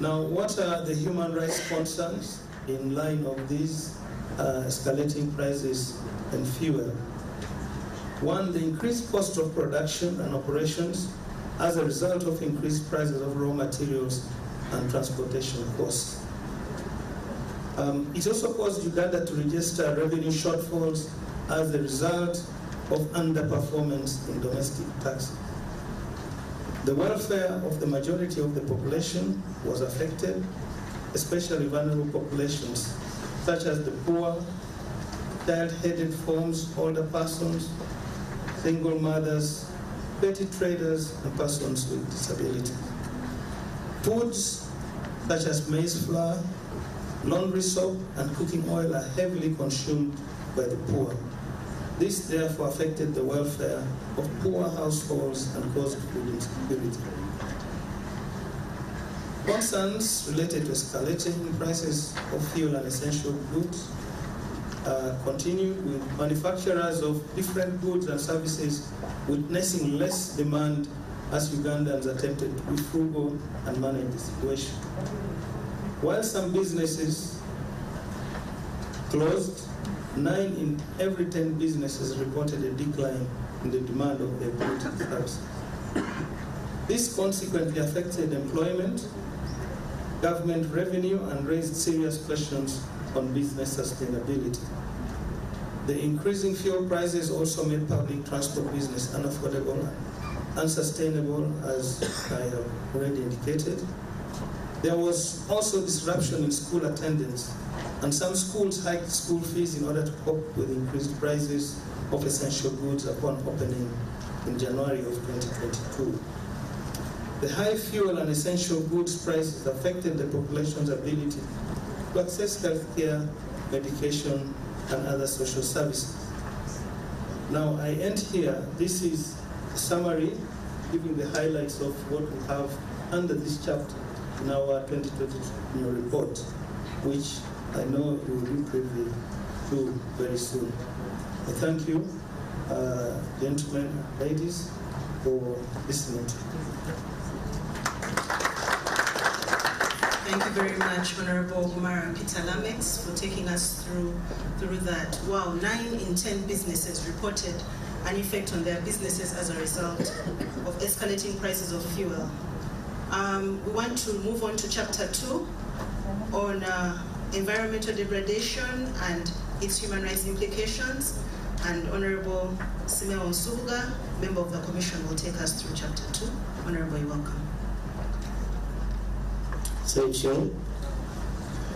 Now, what are the human rights concerns in line of these escalating prices and fuel? One, the increased cost of production and operations as a result of increased prices of raw materials and transportation costs. It also caused Uganda to register revenue shortfalls as a result of underperformance in domestic taxes. The welfare of the majority of the population was affected, especially vulnerable populations, such as the poor, child-headed forms, older persons, single mothers, petty traders, and persons with disabilities. Foods such as maize flour, laundry soap, and cooking oil are heavily consumed by the poor. This therefore affected the welfare of poor households and caused food insecurity. Concerns related to escalating prices of fuel and essential goods continued, with manufacturers of different goods and services witnessing less demand as Ugandans attempted to be frugal and manage the situation. While some businesses closed, 9 in every 10 businesses reported a decline in the demand of their goods and services. This consequently affected employment, government revenue, and raised serious questions on business sustainability. The increasing fuel prices also made public transport business unaffordable and unsustainable, as I have already indicated. There was also disruption in school attendance, and some schools hiked school fees in order to cope with increased prices of essential goods upon opening in January of 2022. The high fuel and essential goods prices affected the population's ability to access healthcare, medication, and other social services. Now, I end here. This is a summary giving the highlights of what we have under this chapter in our 2022 report, which I know you will be privy to very soon. I thank you, gentlemen and ladies, for listening to me. Thank you very much, Honorable Umar Peter Lamex, for taking us through that. Wow, 9 in 10 businesses reported an effect on their businesses as a result of escalating prices of fuel. We want to move on to Chapter 2 on environmental degradation and its human rights implications. And Honorable Simeon Subuga, member of the Commission, will take us through Chapter 2. Honorable, you're welcome. Thank you,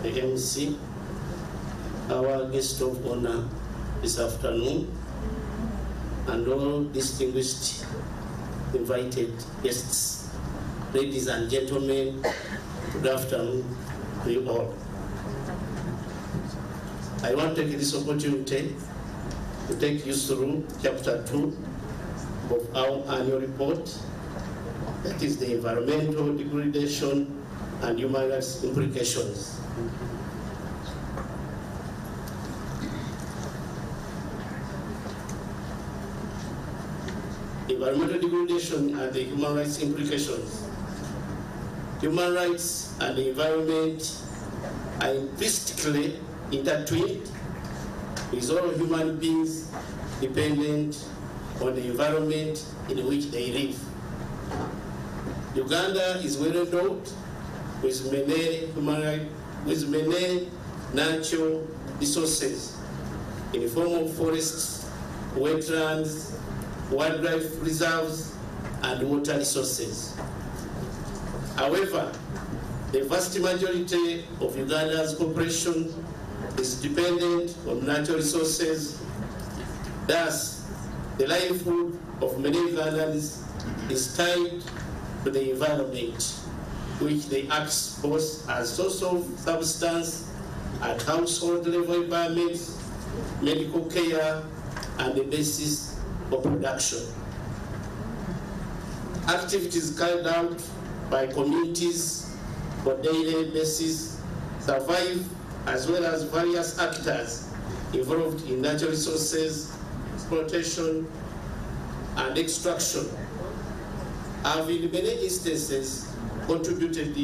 the MC, our guest of honor this afternoon, and all distinguished invited guests. Ladies and gentlemen, good afternoon to you all. I want to take this opportunity to take you through Chapter 2 of our annual report, that is the environmental degradation and human rights implications. Environmental degradation and the human rights implications. Human rights and the environment are intrinsically intertwined, with all human beings dependent on the environment in which they live. Uganda is well endowed with many natural resources in the form of forests, wetlands, wildlife reserves, and water resources. However, the vast majority of Uganda's population is dependent on natural resources. Thus, the livelihood of many Ugandans is tied to the environment, which they act both as source of substance at household level environments, medical care, and the basis of production. Activities carried out by communities for daily basis survive, as well as various actors involved in natural resources, exploitation, and extraction have in many instances contributed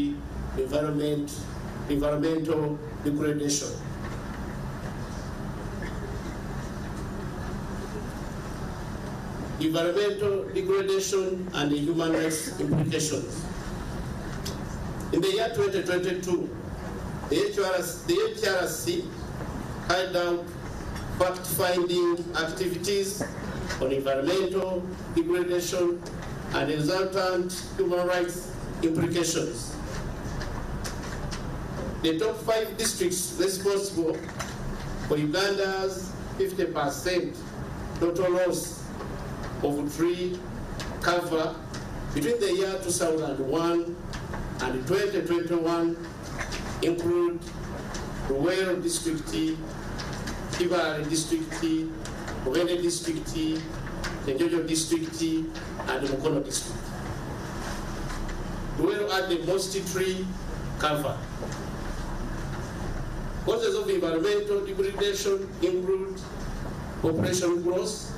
environmental degradation. Environmental degradation and the human rights implications. In the year 2022, the UHRC carried out fact-finding activities on environmental degradation and the resultant human rights implications. The top 5 districts responsible for Uganda's 50% total loss of tree cover between the year 2001 and 2021 include Ruwero District, Kibale District, Bugende District, Tenjojo District, and Mukono District. Ruwero had the most tree cover. Causes of environmental degradation include population growth,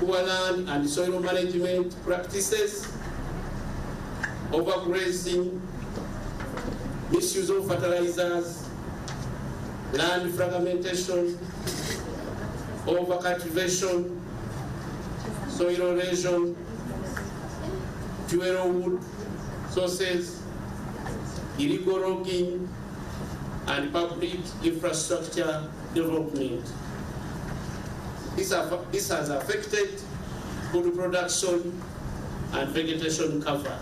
poor land and soil management practices, overgrazing, misuse of fertilizers, land fragmentation, overcultivation, soil erosion, fuel wood sources, illegal logging, and public infrastructure development. This has affected food production and vegetation cover.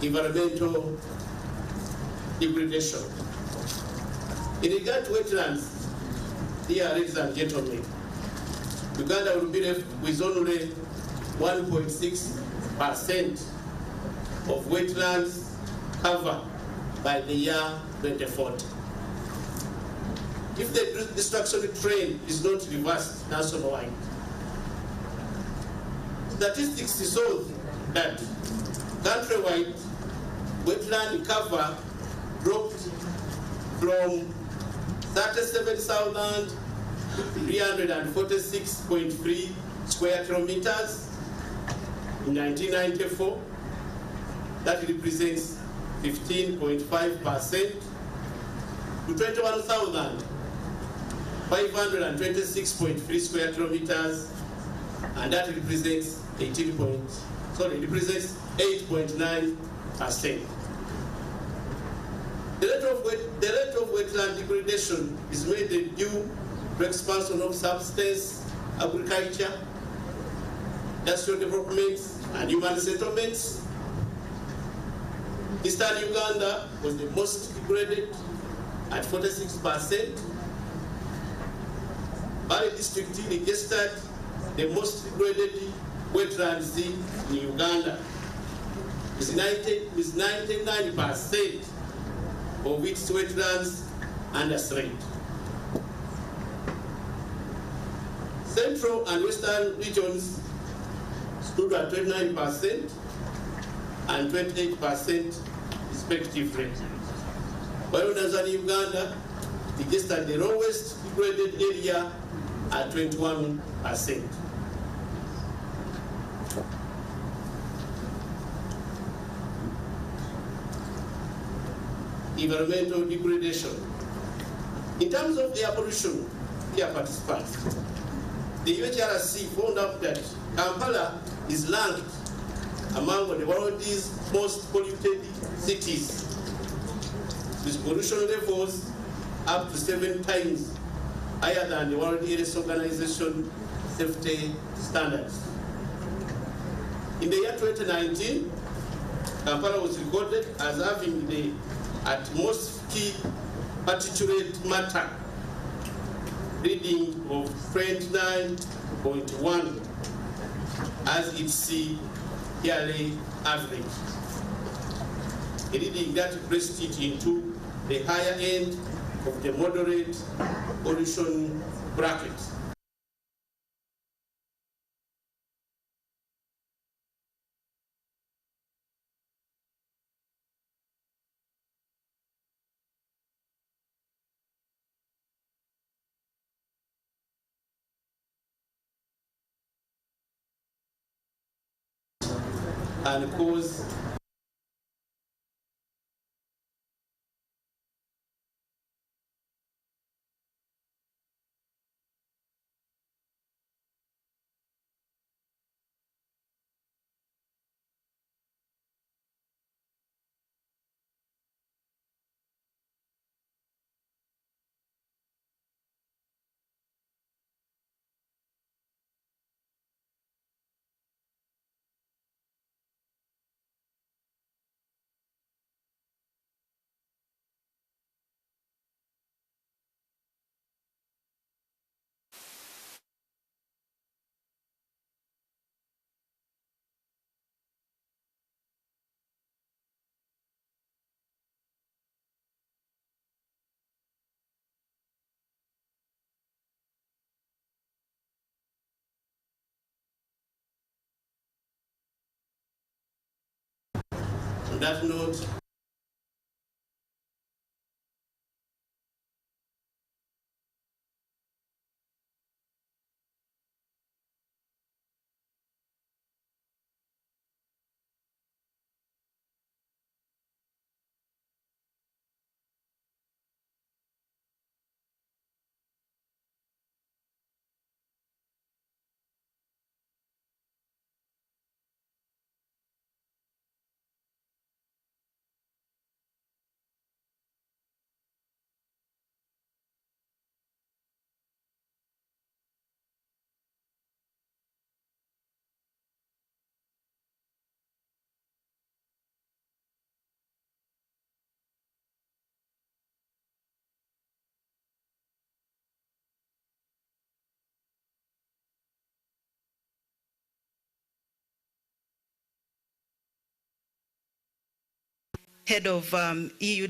Environmental degradation. In regard to wetlands, dear ladies and gentlemen, Uganda will be left with only 1.6% of wetlands cover by the year 2040. If the destruction trend is not reversed nationwide, statistics show that countrywide wetland cover dropped from 37,346.3 square kilometers in 1994. That represents 15.5% to 21,526.3 square kilometers, and that represents 8.9%. The rate of wetland degradation is made due to expansion of subsistence agriculture, industrial developments, and human settlements. Eastern Uganda was the most degraded at 46%. Bali district registered the most degraded wetlands in Uganda, with 99% of its wetlands under threat. Central and Western regions stood at 29% and 28% respectively, while Northern Uganda registered the lowest degraded area at 21%. Environmental degradation. In terms of air pollution, dear participants, the UHRC found out that Kampala is ranked among the world's most polluted cities, with pollution levels up to 7 times higher than the World Health Organization safety standards. In the year 2019, Kampala was recorded as having the atmospheric particulate matter reading of 29.1 as its yearly average, a reading that placed it into the higher end of the moderate pollution bracket. and cause on that note. Head of EU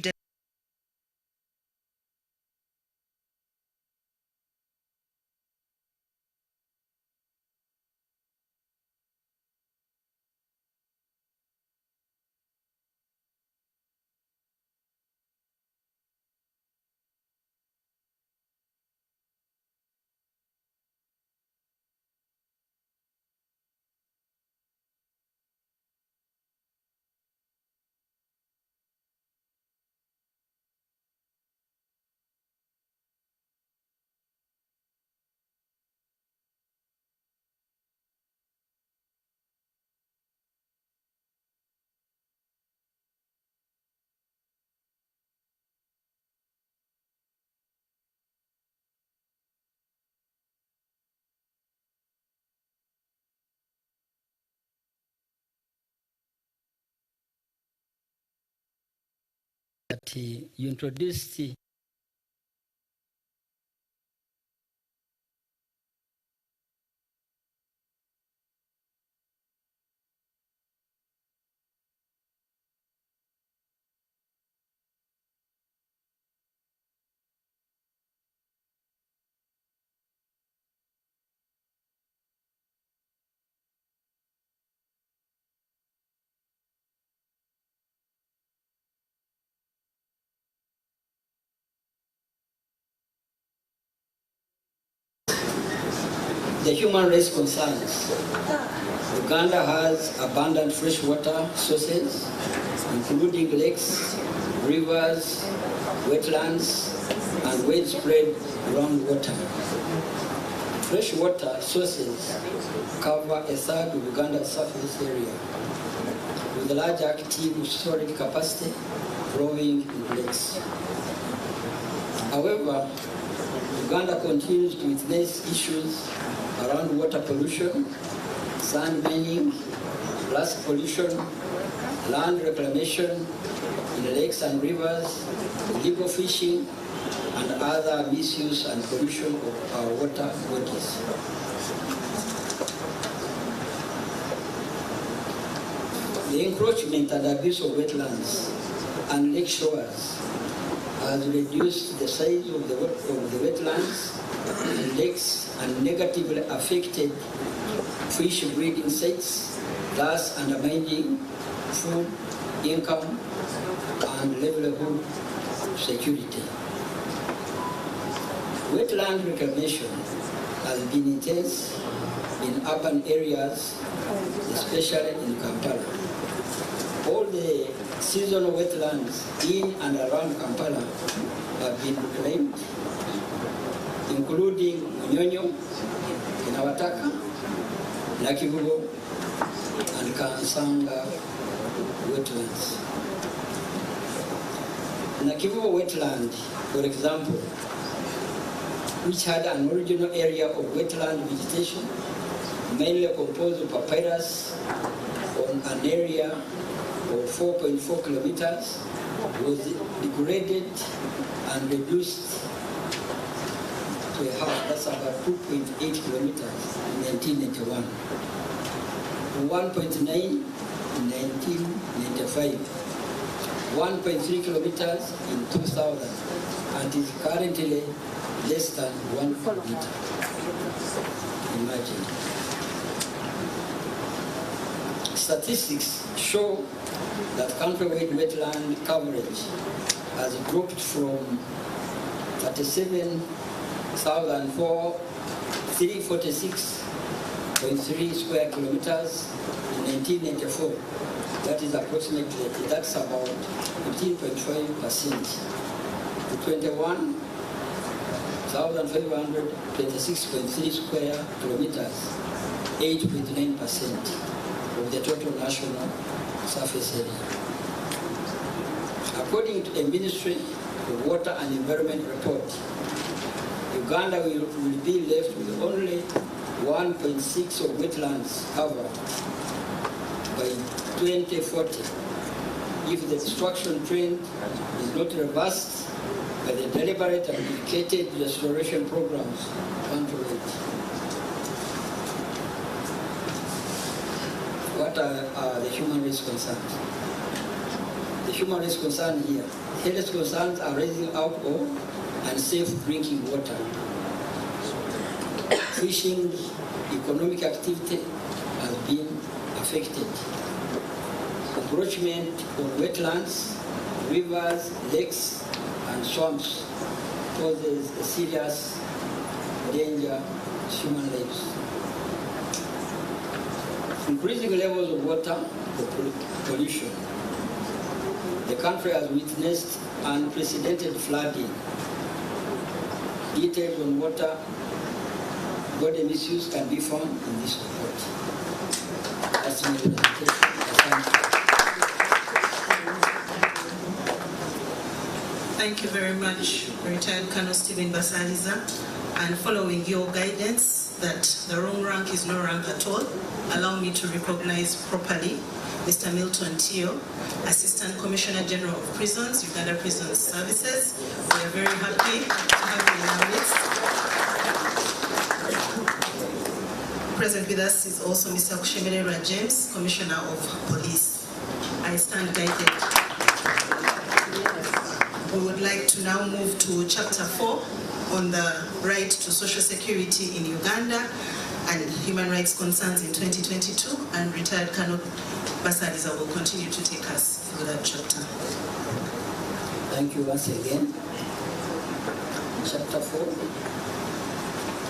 that you introduced the human rights concerns. Uganda has abundant freshwater sources, including lakes, rivers, wetlands, and widespread groundwater. Freshwater sources cover a third of Uganda's surface area, with a large active storage capacity flowing in lakes. However, Uganda continues to witness issues around water pollution, sand mining, plastic pollution, land reclamation in lakes and rivers, illegal fishing, and other misuse and pollution of our water bodies. The encroachment and abuse of wetlands and lake shores has reduced the size of the wetlands and lakes and negatively affected fish breeding sites, thus undermining food, income, and livelihood security. Wetland reclamation has been intense in urban areas, especially in Kampala. the seasonal wetlands in and around Kampala have been reclaimed, including Munyonyo, Kinawataka, Nakivugo, and Kansanga wetlands. Nakivugo wetland, for example, which had an original area of wetland vegetation, mainly composed of papyrus on an area of 4.4 kilometers, was degraded and reduced to a half, that's about 2.8 kilometers in 1991, to 1.9 in 1995, 1.3 kilometers in 2000, and is currently less than 1 kilometer. Imagine. Statistics show that countrywide wetland coverage has dropped from 37,346.3 square kilometers in 1994. That is approximately, that's about 15.5%, to 21,526.3 square kilometers, 8.9% of the total national surface area. According to a Ministry of Water and Environment report, Uganda will be left with only 1.6 of wetlands covered by 2040 if the destruction trend is not reversed by the deliberate and dedicated restoration programs countrywide. What are the human rights concerns? The human rights concern here. Health concerns are raising out of unsafe drinking water. Fishing, economic activity has been affected. Encroachment on wetlands, rivers, lakes, and swamps poses a serious danger to human lives. Increasing levels of water pollution. The country has witnessed unprecedented flooding. Details on water body misuse can be found in this report. That's my presentation. Thank you very much, retired Colonel Stephen Basaliza. And following your guidance that the wrong rank is no rank at all, allow me to recognize properly Mr. Milton Tio, Assistant Commissioner General of Prisons, Uganda Prison Services. We are very happy to have you in our midst. Present with us is also Mr. Kushemerera James, Commissioner of Police. I stand guided. We would like to now move to Chapter 4 on the right to social security in Uganda and human rights concerns in 2022, and retired Colonel Basaliza will continue to take us through that chapter. Thank you once again. Chapter 4,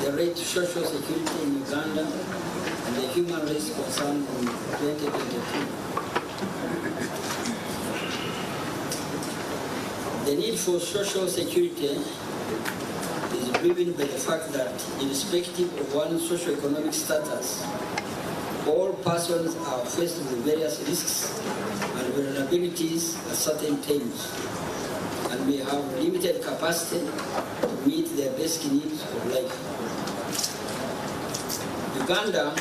the right to social security in Uganda and the human rights concern in 2022. The need for social security is driven by the fact that, irrespective of one's socio-economic status, all persons are faced with various risks and vulnerabilities at certain times, and may have limited capacity to meet their basic needs of life. Uganda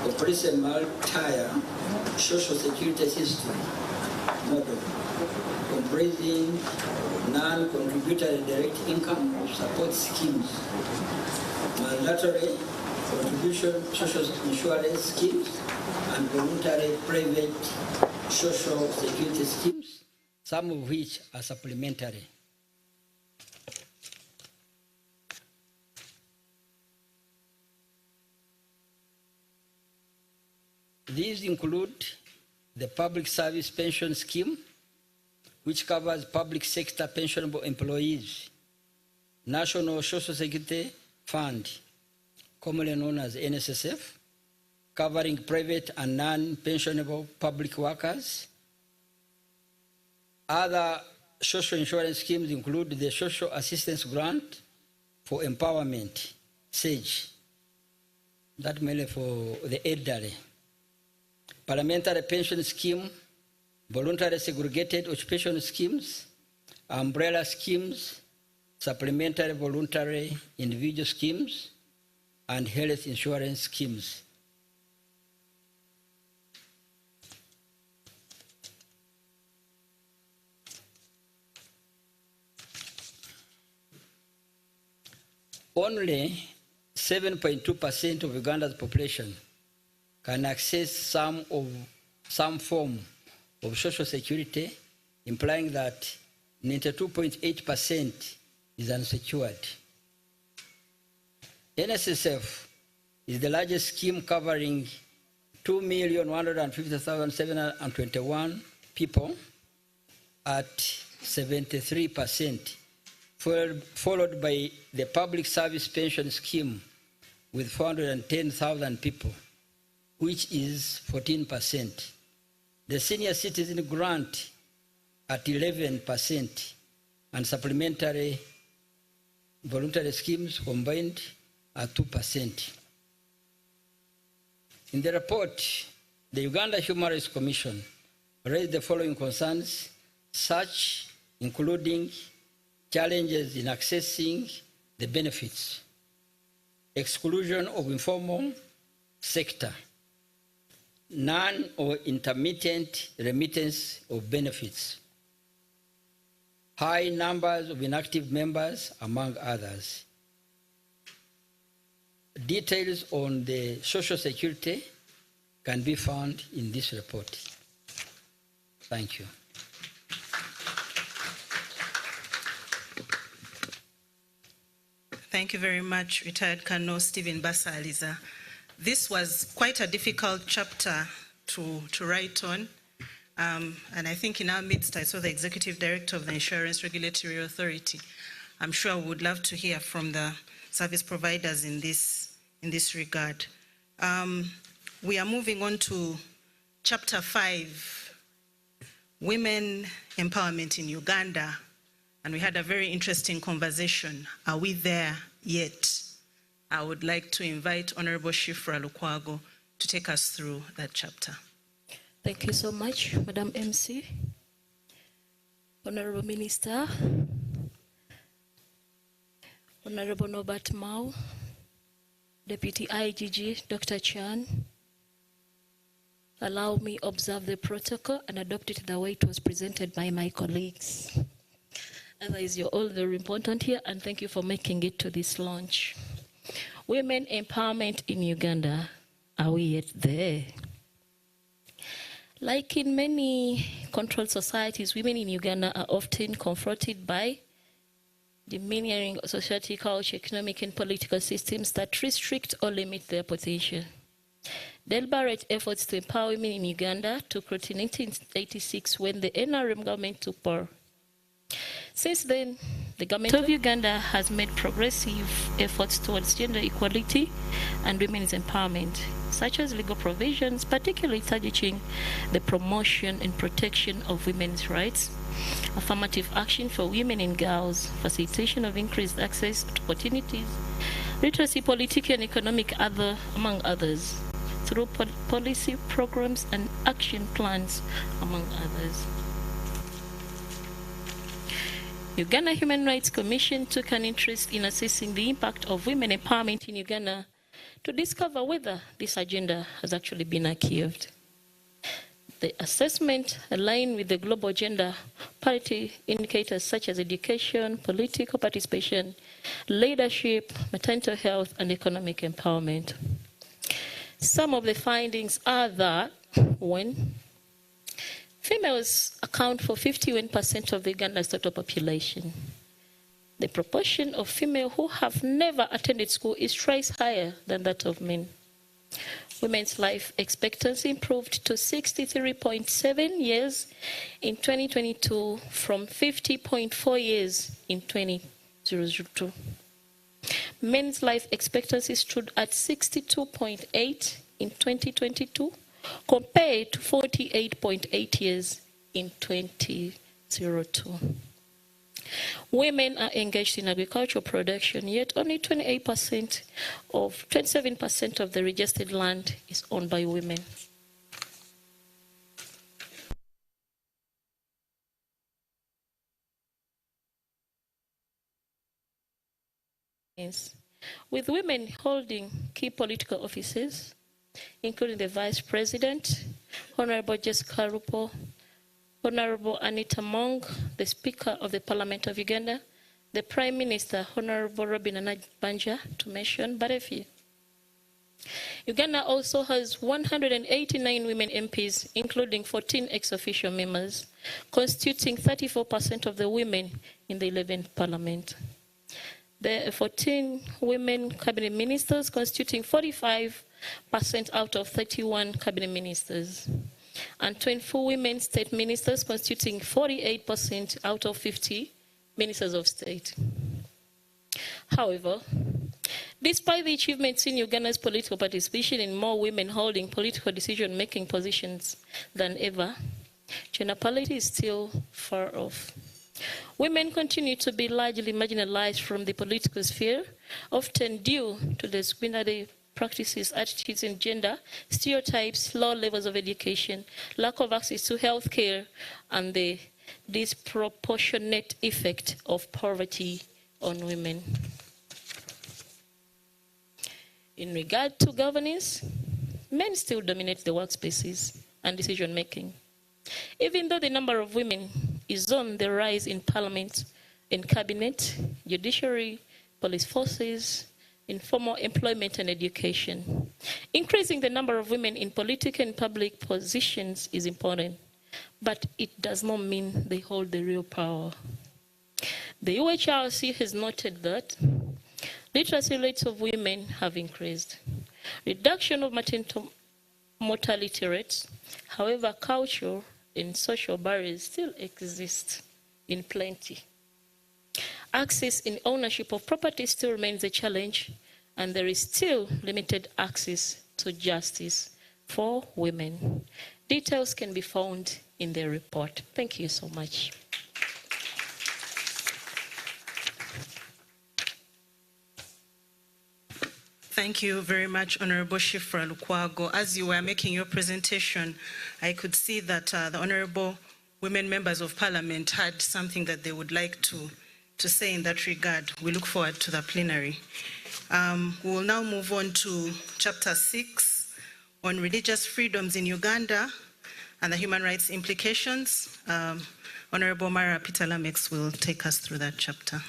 operates a multi-tier social security system model comprising non-contributory direct income support schemes, mandatory contribution social insurance schemes, and voluntary private social security schemes, some of which are supplementary. These include the Public Service Pension Scheme, which covers public sector pensionable employees, National Social Security Fund, commonly known as NSSF, covering private and non-pensionable public workers, Other social insurance schemes include the Social Assistance Grant for Empowerment, SAGE, that mainly for the elderly. Parliamentary Pension Scheme, Voluntary Segregated Occupation Schemes, Umbrella Schemes, Supplementary Voluntary Individual Schemes, and Health Insurance Schemes. Only 7.2% of Uganda's population can access some form of social security, implying that 92.8% is unsecured. NSSF is the largest scheme covering 2,150,721 people at 73%, followed by the Public Service Pension Scheme with 410,000 people, which is 14%. The Senior Citizen Grant at 11%, and supplementary voluntary schemes combined at 2%. In the report, the Uganda Human Rights Commission raised the following concerns, such including challenges in accessing the benefits, exclusion of informal sector, non or intermittent remittance of benefits, high numbers of inactive members, among others. Details on the social security can be found in this report. Thank you. Thank you very much, retired Colonel Stephen Basaliza. This was quite a difficult chapter to write on. And I think in our midst, I saw the Executive Director of the Insurance Regulatory Authority. I'm sure we would love to hear from the service providers in this regard. We are moving on to Chapter 5, Women Empowerment in Uganda. And we had a very interesting conversation. Are we there yet? I would like to invite Honorable Shifra Lukwago to take us through that chapter. Thank you so much, Madam MC. Honorable Minister, Honorable Norbert Mao, Deputy IGG, Dr. Chan, allow me observe the protocol and adopt it the way it was presented by my colleagues. Otherwise, you're all very important here, and thank you for making it to this launch. Women empowerment in Uganda, are we yet there? Like in many controlled societies, women in Uganda are often confronted by demeaning society, culture, economic and political systems that restrict or limit their potential. Deliberate efforts to empower women in Uganda took root in 1986 when the NRM government took power. Since then, the government of Uganda has made progressive efforts towards gender equality and women's empowerment, such as legal provisions, particularly targeting the promotion and protection of women's rights, affirmative action for women and girls, facilitation of increased access to opportunities, literacy, political and economic, among others, through policy programs and action plans, among others. Uganda Human Rights Commission took an interest in assessing the impact of women empowerment in Uganda to discover whether this agenda has actually been achieved. The assessment aligned with the global gender parity indicators such as education, political participation, leadership, mental health, and economic empowerment. Some of the findings are that, 1, females account for 51% of the Uganda's total population. The proportion of females who have never attended school is twice higher than that of men. Women's life expectancy improved to 63.7 years in 2022 from 50.4 years in 2002. Men's life expectancy stood at 62.8 in 2022 compared to 48.8 years in 2017. 0.02. Women are engaged in agricultural production, yet only 27% of the registered land is owned by women. With women holding key political offices, including the Vice President, Honorable Jessica Rupo, Honorable Anita Mong, the Speaker of the Parliament of Uganda, the Prime Minister, Honorable Robin Banja, to mention but a few. Uganda also has 189 women MPs, including 14 ex-officio members, constituting 34% of the women in the 11th Parliament. There are 14 women cabinet ministers, constituting 45% out of 31 cabinet ministers, and 24 women state ministers, constituting 48% out of 50 ministers of state. However, despite the achievements in Uganda's political participation in more women holding political decision-making positions than ever, gender parity is still far off. Women continue to be largely marginalized from the political sphere, often due to discriminatory practices, attitudes in gender, stereotypes, low levels of education, lack of access to health care, and the disproportionate effect of poverty on women. In regard to governance, men still dominate the workspaces and decision-making. Even though the number of women is on the rise in parliament, in cabinet, judiciary, police forces, informal employment and education. Increasing the number of women in political and public positions is important, but it does not mean they hold the real power. The UHRC has noted that literacy rates of women have increased. Reduction of maternal mortality rates, however, cultural and social barriers still exist in plenty. Access and ownership of property still remains a challenge, and there is still limited access to justice for women. Details can be found in the report. Thank you so much. Thank you very much, Honorable Shifra Lukwago. As you were making your presentation, I could see that the Honorable women members of Parliament had something that they would like to say in that regard. We look forward to the plenary. We will now move on to Chapter 6 on religious freedoms in Uganda and the human rights implications. Honorable Mara Peter-Lamex will take us through that chapter.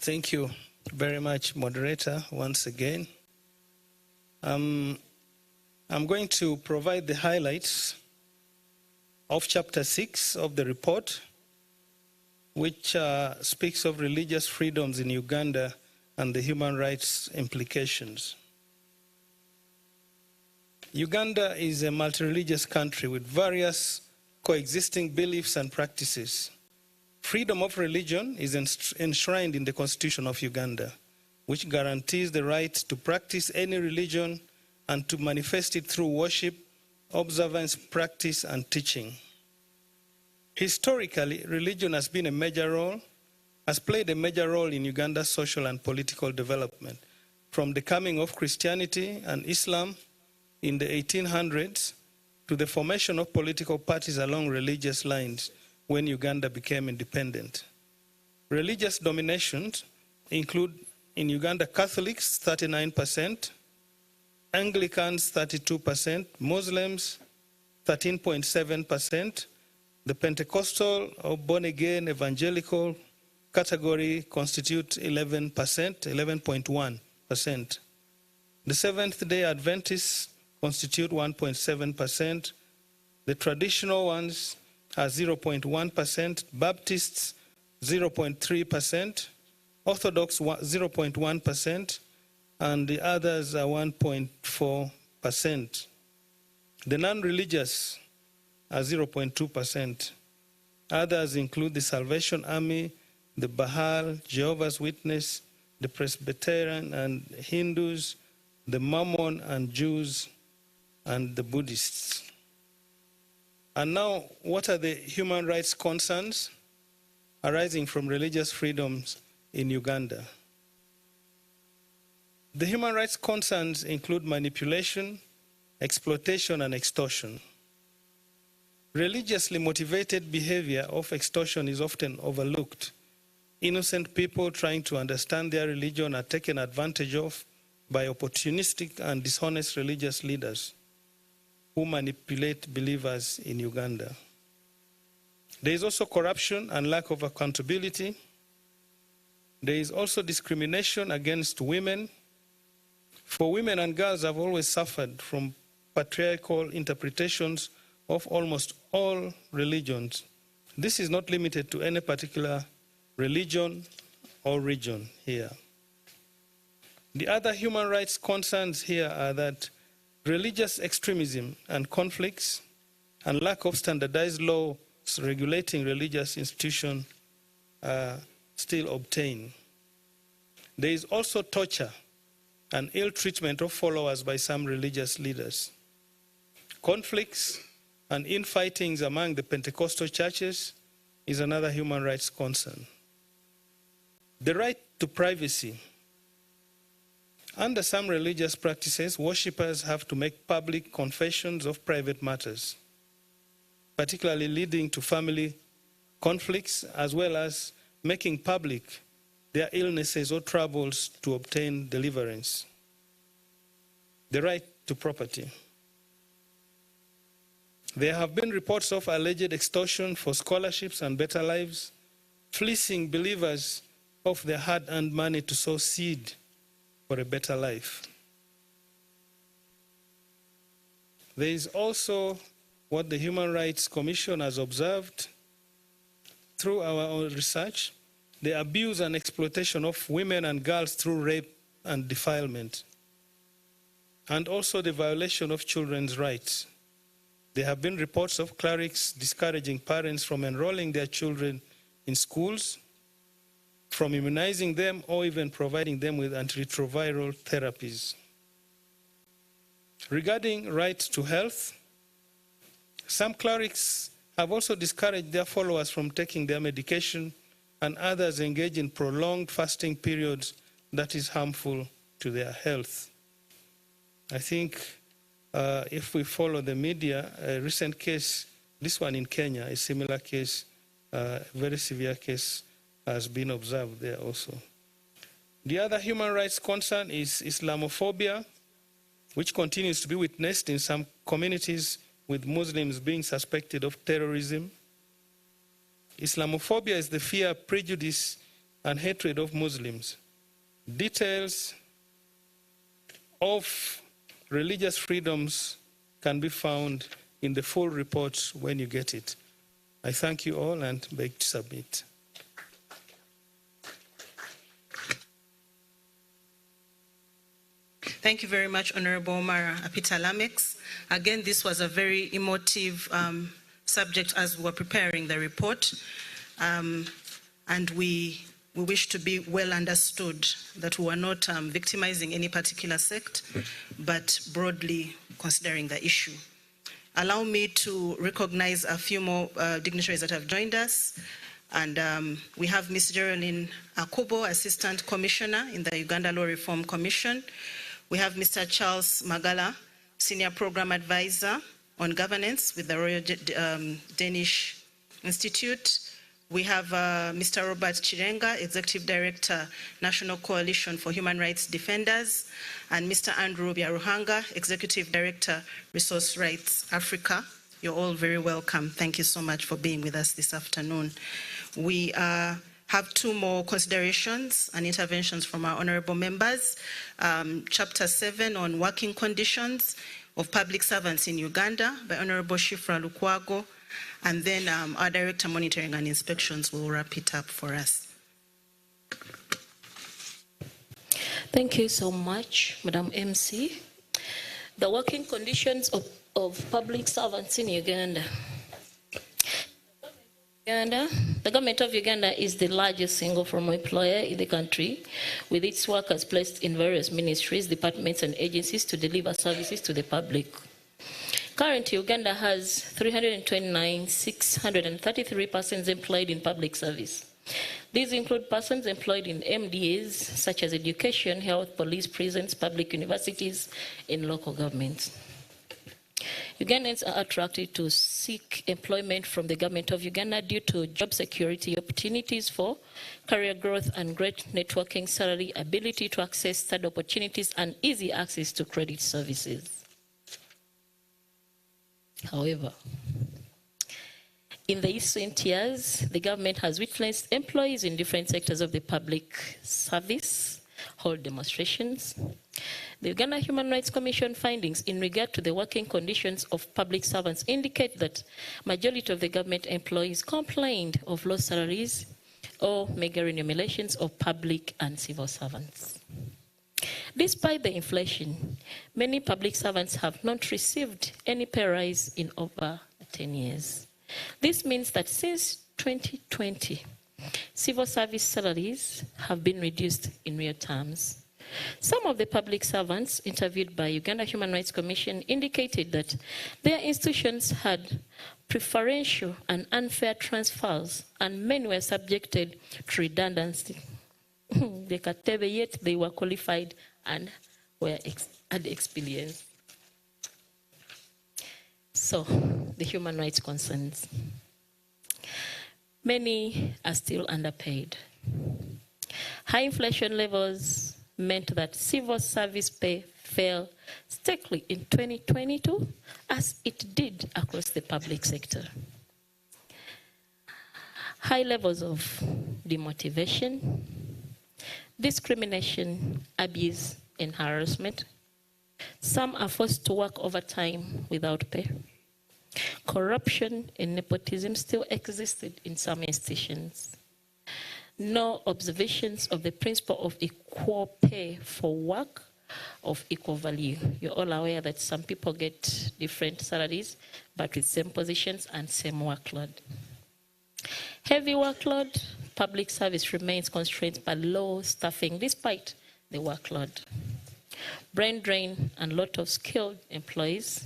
Thank you very much, moderator, once again. I'm going to provide the highlights of Chapter 6 of the report, which speaks of religious freedoms in Uganda and the human rights implications. Uganda is a multi-religious country with various coexisting beliefs and practices. Freedom of religion is enshrined in the Constitution of Uganda, which guarantees the right to practice any religion and to manifest it through worship, observance, practice, and teaching. Historically, religion has played a major role in Uganda's social and political development, from the coming of Christianity and Islam in the 1800s to the formation of political parties along religious lines when Uganda became independent. Religious dominations include in Uganda Catholics 39%, Anglicans 32%, Muslims 13.7%, the Pentecostal or born-again evangelical category constitute 11.1%. The Seventh-day Adventists constitute 1.7%, the traditional ones are 0.1%, Baptists 0.3%, Orthodox 0.1%, and the others are 1.4%. The non-religious are 0.2%. Others include the Salvation Army, the Bahal, Jehovah's Witness, the Presbyterian and Hindus, the Mormon and Jews, and the Buddhists. And now, what are the human rights concerns arising from religious freedoms in Uganda? The human rights concerns include manipulation, exploitation, and extortion. Religiously motivated behavior of extortion is often overlooked. Innocent people trying to understand their religion are taken advantage of by opportunistic and dishonest religious leaders who manipulate believers in Uganda. There is also corruption and lack of accountability. There is also discrimination against women. For women and girls have always suffered from patriarchal interpretations of almost all religions. This is not limited to any particular religion or region here. The other human rights concerns here are that religious extremism and conflicts and lack of standardized laws regulating religious institutions are still obtained. There is also torture and ill treatment of followers by some religious leaders. Conflicts and infightings among the Pentecostal churches is another human rights concern. The right to privacy. Under some religious practices, worshippers have to make public confessions of private matters, particularly leading to family conflicts, as well as making public their illnesses or troubles to obtain deliverance. The right to property. There have been reports of alleged extortion for scholarships and better lives, fleecing believers of their hard-earned money to sow seed for a better life. There is also what the Human Rights Commission has observed through our own research, the abuse and exploitation of women and girls through rape and defilement, and also the violation of children's rights. There have been reports of clerics discouraging parents from enrolling their children in schools, from immunizing them, or even providing them with antiretroviral therapies. Regarding right to health, some clerics have also discouraged their followers from taking their medication, and others engage in prolonged fasting periods that is harmful to their health. I think if we follow the media, a recent case, this one in Kenya, a similar case, a very severe case, has been observed there also. The other human rights concern is Islamophobia, which continues to be witnessed in some communities, with Muslims being suspected of terrorism. Islamophobia is the fear, prejudice, and hatred of Muslims. Details of religious freedoms can be found in the full report when you get it. I thank you all and beg to submit. Thank you very much, Honorable Mara Apita-Lamex. Again, this was a very emotive subject as we were preparing the report. And we wish to be well understood that we are not victimizing any particular sect, but broadly considering the issue. Allow me to recognize a few more dignitaries that have joined us. And we have Ms. Geraldine Akubo, Assistant Commissioner in the Uganda Law Reform Commission. We have Mr. Charles Magala, Senior Program Advisor on Governance with the Royal Danish Institute. We have Mr. Robert Chirenga, Executive Director, National Coalition for Human Rights Defenders, and Mr. Andrew Byaruhanga, Executive Director, Resource Rights Africa. You're all very welcome. Thank you so much for being with us this afternoon. We have two more considerations and interventions from our honorable members. Chapter 7 on working conditions of public servants in Uganda by Honorable Shifra Lukwago, and then our Director Monitoring and Inspections will wrap it up for us. Thank you so much, Madam MC. The working conditions of public servants in Uganda. The government of Uganda is the largest single formal employer in the country, with its workers placed in various ministries, departments, and agencies to deliver services to the public. Currently, Uganda has 329,633 persons employed in public service. These include persons employed in MDAs such as education, health, police, prisons, public universities, and local governments. Ugandans are attracted to seek employment from the government of Uganda due to job security, opportunities for career growth, and great networking, salary, ability to access third opportunities, and easy access to credit services. However, in the recent years, the government has witnessed employees in different sectors of the public service hold demonstrations. The Uganda Human Rights Commission findings in regard to the working conditions of public servants indicate that majority of the government employees complained of low salaries or meager remunerations of public and civil servants. Despite the inflation, many public servants have not received any pay rise in over 10 years. This means that since 2020, civil service salaries have been reduced in real terms. Some of the public servants interviewed by Uganda Human Rights Commission indicated that their institutions had preferential and unfair transfers, and many were subjected to redundancy. Yet they were qualified and had experience. So, the human rights concerns. Many are still underpaid. High inflation levels meant that civil service pay fell steadily in 2022, as it did across the public sector. High levels of demotivation, discrimination, abuse, and harassment. Some are forced to work overtime without pay. Corruption and nepotism still existed in some institutions. No observations of the principle of equal pay for work of equal value. You're all aware that some people get different salaries, but with same positions and same workload. Heavy workload, public service remains constrained by low staffing despite the workload. Brain drain and lot of skilled employees,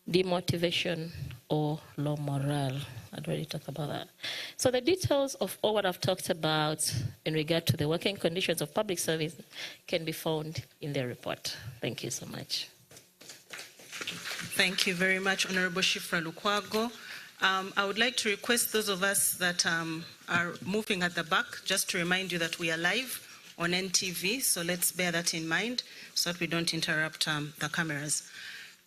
demotivation or low morale. I'd already talked about that. So the details of all what I've talked about in regard to the working conditions of public service can be found in the report. Thank you so much. Thank you very much, Honorable Shifra Lukwago. I would like to request those of us that are moving at the back, just to remind you that we are live on NTV, so let's bear that in mind so that we don't interrupt the cameras.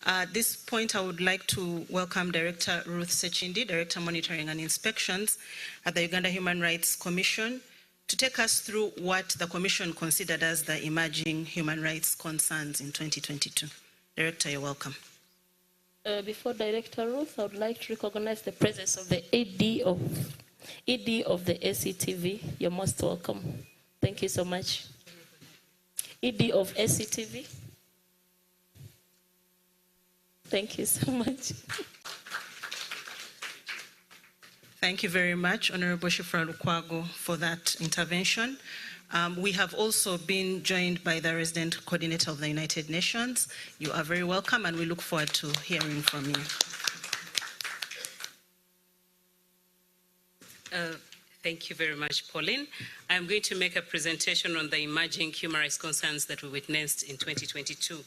At this point, I would like to welcome Director Ruth Sechindi, Director Monitoring and Inspections at the Uganda Human Rights Commission, to take us through what the Commission considered as the emerging human rights concerns in 2022. Director, you're welcome. Before Director Ruth, I would like to recognize the presence of the ED of the SCTV. You're most welcome. Thank you so much. ED of SCTV. Thank you so much. Thank you very much, Honorable Shifra Lukwago, for that intervention. We have also been joined by the Resident Coordinator of the United Nations. You are very welcome, and we look forward to hearing from you. Thank you very much, Pauline. I'm going to make a presentation on the emerging human rights concerns that we witnessed in 2022.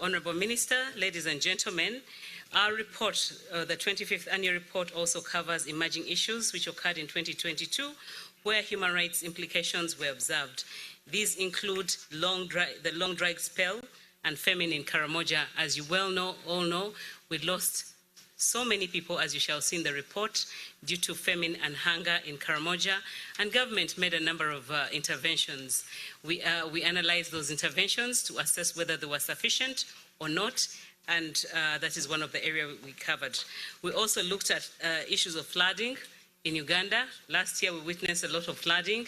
Honorable Minister, ladies and gentlemen, our report, the 25th annual report, also covers emerging issues which occurred in 2022, where human rights implications were observed. These include the long dry spell and famine in Karamoja. As you all know, we lost so many people, as you shall see in the report, due to famine and hunger in Karamoja, and government made a number of interventions. We analyzed those interventions to assess whether they were sufficient or not, and that is one of the areas we covered. We also looked at issues of flooding in Uganda. Last year we witnessed a lot of flooding.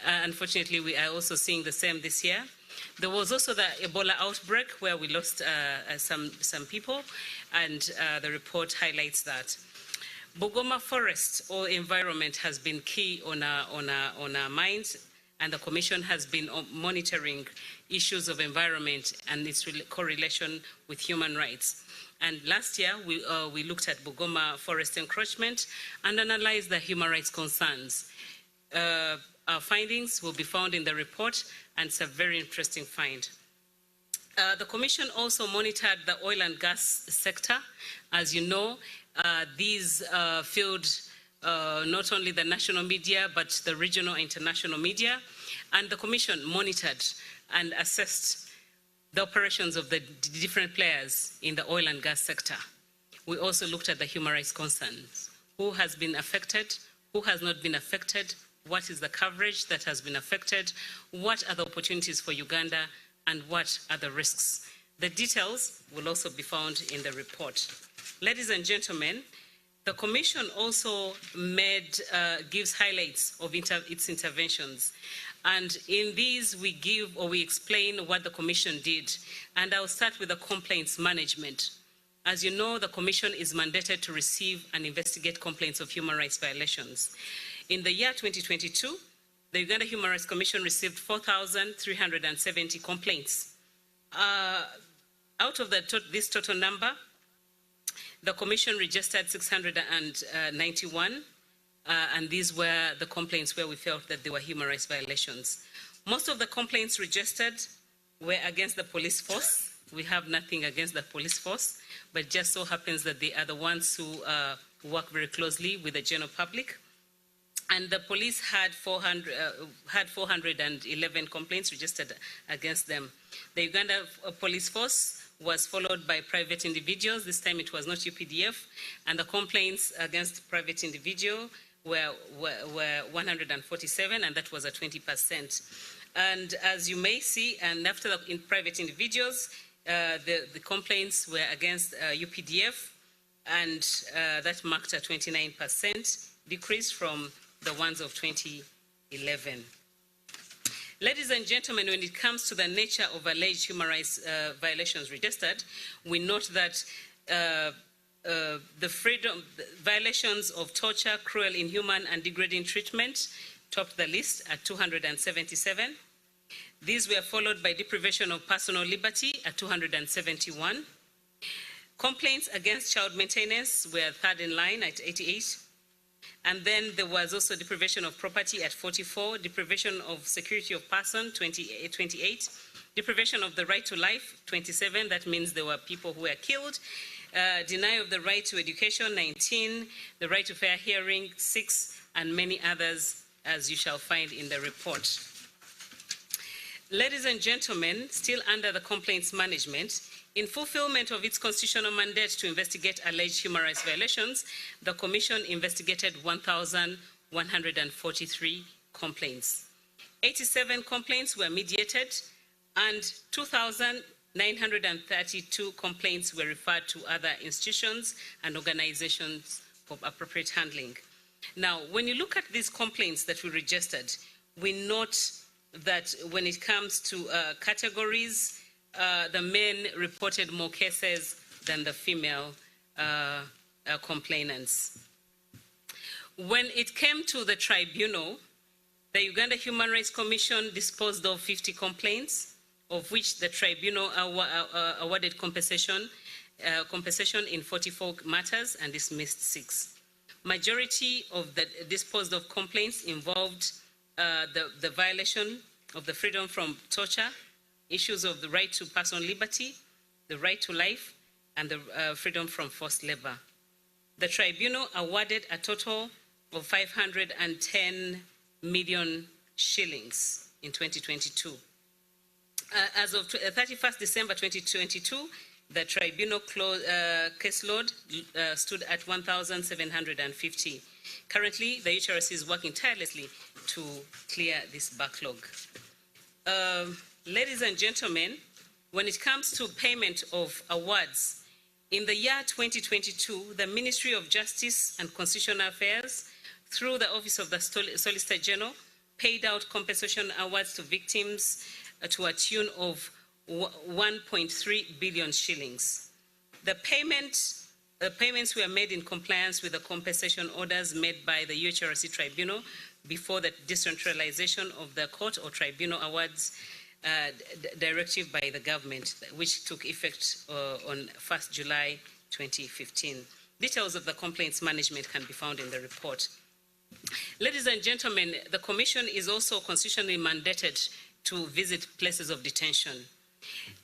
Unfortunately, we are also seeing the same this year. There was also the Ebola outbreak where we lost some people, and the report highlights that. Bogoma forest or environment has been key on our minds, and the Commission has been monitoring issues of environment and its correlation with human rights. And last year, we looked at Bugoma forest encroachment and analyzed the human rights concerns. Our findings will be found in the report, and it's a very interesting find. The Commission also monitored the oil and gas sector. As you know, these filled not only the national media, but the regional and international media. And the Commission monitored and assessed the operations of the different players in the oil and gas sector. We also looked at the human rights concerns. Who has been affected? Who has not been affected? What is the coverage that has been affected? What are the opportunities for Uganda? And what are the risks? The details will also be found in the report. Ladies and gentlemen, the Commission also gives highlights of its interventions. And in these, we explain what the Commission did. And I'll start with the complaints management. As you know, the Commission is mandated to receive and investigate complaints of human rights violations. In the year 2022, the Uganda Human Rights Commission received 4,370 complaints. Out of this total number, the Commission registered 691, and these were the complaints where we felt that there were human rights violations. Most of the complaints registered were against the police force. We have nothing against the police force, but just so happens that they are the ones who work very closely with the general public. And the police had 411 complaints registered against them. The Uganda police force was followed by private individuals. This time it was not UPDF. And the complaints against private individuals were 147, and that was at 20%. And as you may see, and after in private individuals, the complaints were against UPDF, and that marked a 29% decrease from the ones of 2011. Ladies and gentlemen, when it comes to the nature of alleged human rights violations registered, we note that violations of torture, cruel, inhuman, and degrading treatment topped the list at 277. These were followed by deprivation of personal liberty at 271. Complaints against child maintenance were third in line at 88. And then there was also deprivation of property at 44, deprivation of security of person, 28, deprivation of the right to life, 27, that means there were people who were killed, denial of the right to education, 19, the right to fair hearing, 6, and many others, as you shall find in the report. Ladies and gentlemen, still under the complaints management, in fulfillment of its constitutional mandate to investigate alleged human rights violations, the Commission investigated 1,143 complaints. 87 complaints were mediated, and 2,932 complaints were referred to other institutions and organizations for appropriate handling. Now, when you look at these complaints that we registered, we note that when it comes to categories, the men reported more cases than the female complainants. When it came to the tribunal, the Uganda Human Rights Commission disposed of 50 complaints, of which the tribunal awarded compensation in 44 matters and dismissed 6. Majority of the disposed of complaints involved the violation of the freedom from torture, issues of the right to personal liberty, the right to life, and the freedom from forced labor. The tribunal awarded a total of 510 million shillings in 2022. As of 31st December 2022, the tribunal caseload stood at 1,750. Currently, the UHRC is working tirelessly to clear this backlog. Ladies and gentlemen, when it comes to payment of awards, in the year 2022, the Ministry of Justice and Constitutional Affairs, through the Office of the Solicitor General, paid out compensation awards to victims to a tune of 1.3 billion shillings. The payments were made in compliance with the compensation orders made by the UHRC Tribunal before the decentralization of the court or tribunal awards directive by the government, which took effect on 1st July 2015. Details of the complaints management can be found in the report. Ladies and gentlemen, the Commission is also constitutionally mandated to visit places of detention.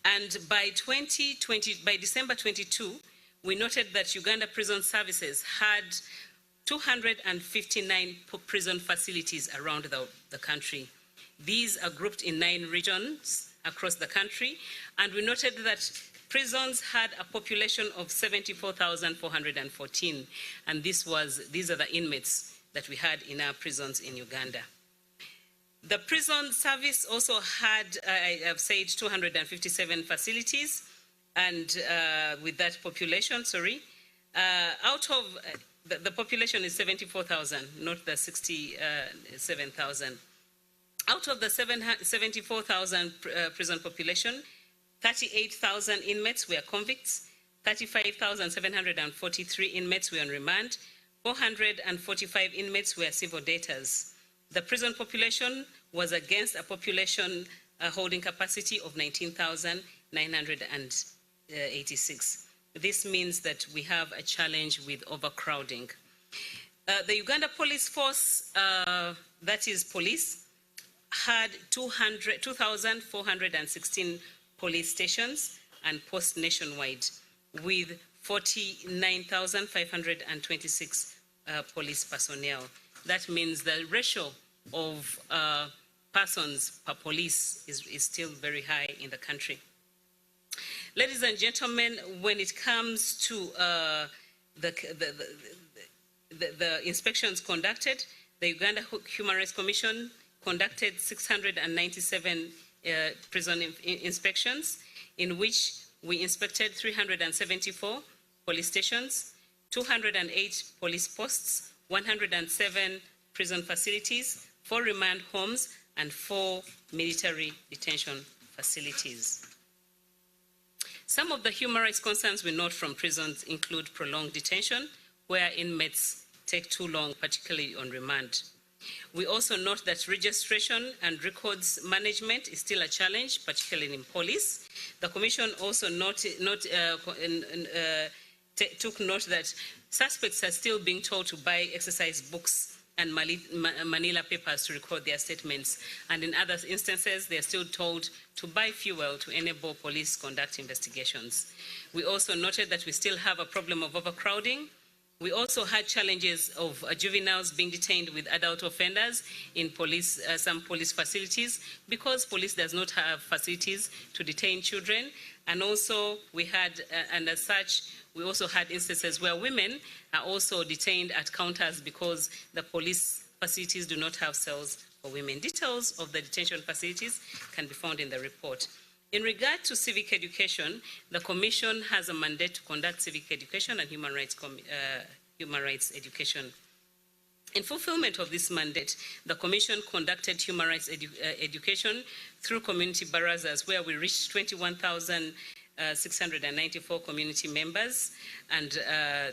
And by December 22, we noted that Uganda Prison Services had 259 prison facilities around the country. These are grouped in 9 regions across the country, and we noted that prisons had a population of 74,414, and these are the inmates that we had in our prisons in Uganda. The prison service also had, I have said, 257 facilities, and with that population, out of the population is 74,000, not the 67,000. Out of the 74,000 prison population, 38,000 inmates were convicts, 35,743 inmates were on remand, 445 inmates were civil debtors. The prison population was against a population holding capacity of 19,986. This means that we have a challenge with overcrowding. The Uganda Police Force, that is police, had 2,416 police stations and posts nationwide, with 49,526 police personnel. That means the ratio of persons per police is still very high in the country. Ladies and gentlemen, when it comes to the inspections conducted, the Uganda Human Rights Commission conducted 697 prison inspections, in which we inspected 374 police stations, 208 police posts, 107 prison facilities, 4 remand homes, and 4 military detention facilities. Some of the human rights concerns we note from prisons include prolonged detention, where inmates take too long, particularly on remand. We also note that registration and records management is still a challenge, particularly in police. The Commission also took note that suspects are still being told to buy exercise books and manila papers to record their statements, and in other instances they are still told to buy fuel to enable police conduct investigations. We also noted that we still have a problem of overcrowding. We also had challenges of juveniles being detained with adult offenders in some police facilities, because police does not have facilities to detain children. And also we had, and as such, we also had instances where women are also detained at counters because the police facilities do not have cells for women. Details of the detention facilities can be found in the report. In regard to civic education, the Commission has a mandate to conduct civic education and human rights education. In fulfillment of this mandate, the Commission conducted human rights education through community barazas, where we reached 21,694 community members, and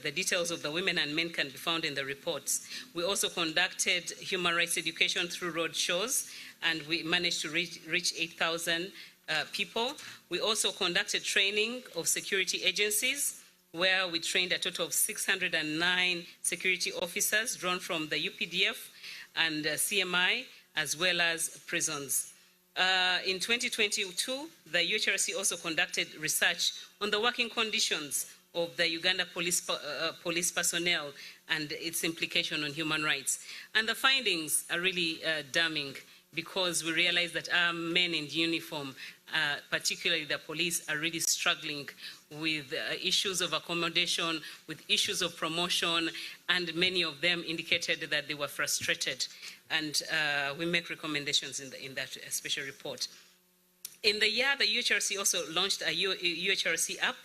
the details of the women and men can be found in the reports. We also conducted human rights education through road shows, and we managed to reach 8,000 people. We also conducted training of security agencies, where we trained a total of 609 security officers drawn from the UPDF and CMI, as well as prisons. In 2022, the UHRC also conducted research on the working conditions of the Uganda police personnel and its implication on human rights. And the findings are really damning, because we realize that our men in uniform, particularly the police, are really struggling with issues of accommodation, with issues of promotion, and many of them indicated that they were frustrated. And we make recommendations in that special report. In the year, the UHRC also launched a UHRC app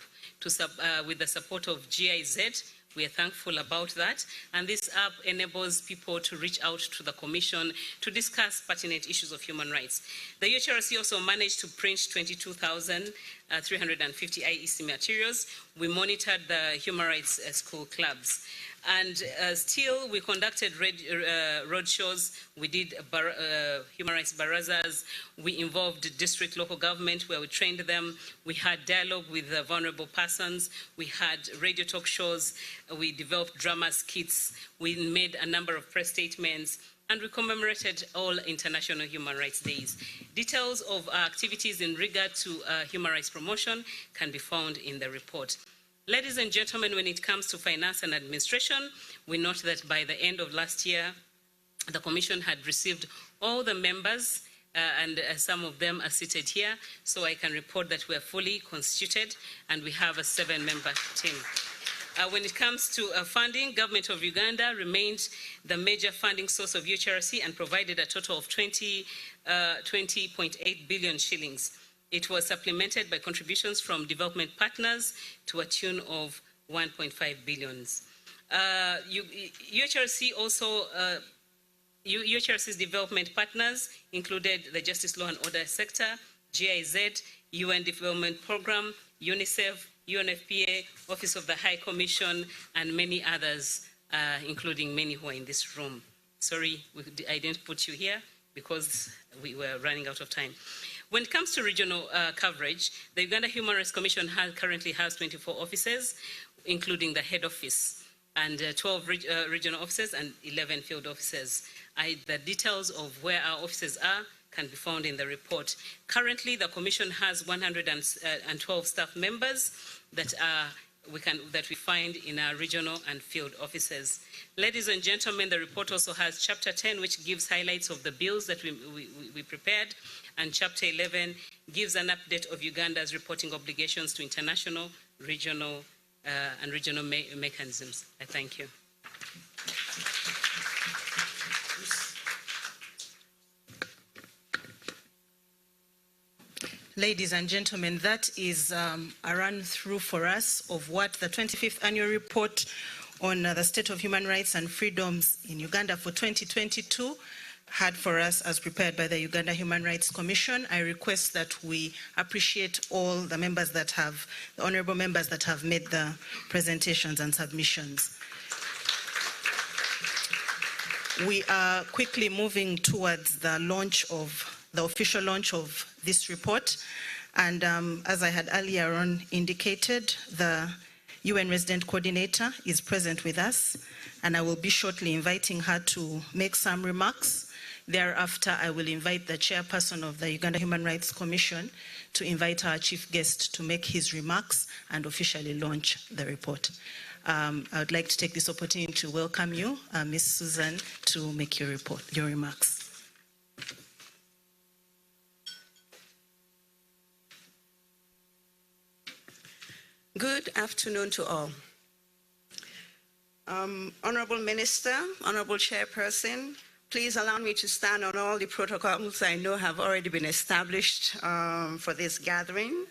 with the support of GIZ. We are thankful about that. And this app enables people to reach out to the Commission to discuss pertinent issues of human rights. The UHRC also managed to print 22,000 350 IEC materials. We monitored the human rights school clubs. And still, we conducted road shows. We did human rights barazas. We involved district local government where we trained them. We had dialogue with vulnerable persons. We had radio talk shows. We developed drama skits. We made a number of press statements. And we commemorated all International Human Rights Days. Details of our activities in regard to human rights promotion can be found in the report. Ladies and gentlemen, when it comes to finance and administration, we note that by the end of last year, the Commission had received all the members, and some of them are seated here, so I can report that we are fully constituted and we have a 7-member team. When it comes to funding, Government of Uganda remained the major funding source of UHRC and provided a total of 20.8 billion shillings. It was supplemented by contributions from development partners to a tune of 1.5 billion. UHRC's development partners included the Justice, Law and Order sector, GIZ, UN Development Program, UNICEF, UNFPA, Office of the High Commission, and many others, including many who are in this room. Sorry, I didn't put you here because we were running out of time. When it comes to regional coverage, the Uganda Human Rights Commission currently has 24 offices, including the head office, and 12 regional offices and 11 field offices. The details of where our offices are can be found in the report. Currently, the Commission has 112 staff members that we find in our regional and field offices. Ladies and gentlemen, the report also has Chapter 10, which gives highlights of the bills that we prepared, and Chapter 11 gives an update of Uganda's reporting obligations to international, regional, and regional mechanisms. I thank you. Ladies and gentlemen, that is a run-through for us of what the 25th annual report on the state of human rights and freedoms in Uganda for 2022 had for us as prepared by the Uganda Human Rights Commission. I request that we appreciate all the members that have, the honorable members that have made the presentations and submissions. We are quickly moving towards the official launch of this report. And as I had earlier on indicated, the UN Resident Coordinator is present with us, and I will be shortly inviting her to make some remarks. Thereafter, I will invite the chairperson of the Uganda Human Rights Commission to invite our chief guest to make his remarks and officially launch the report. I would like to take this opportunity to welcome you, Ms. Susan, to make your remarks. Good afternoon to all. Honorable Minister, Honorable Chairperson, please allow me to stand on all the protocols I know have already been established for this gathering.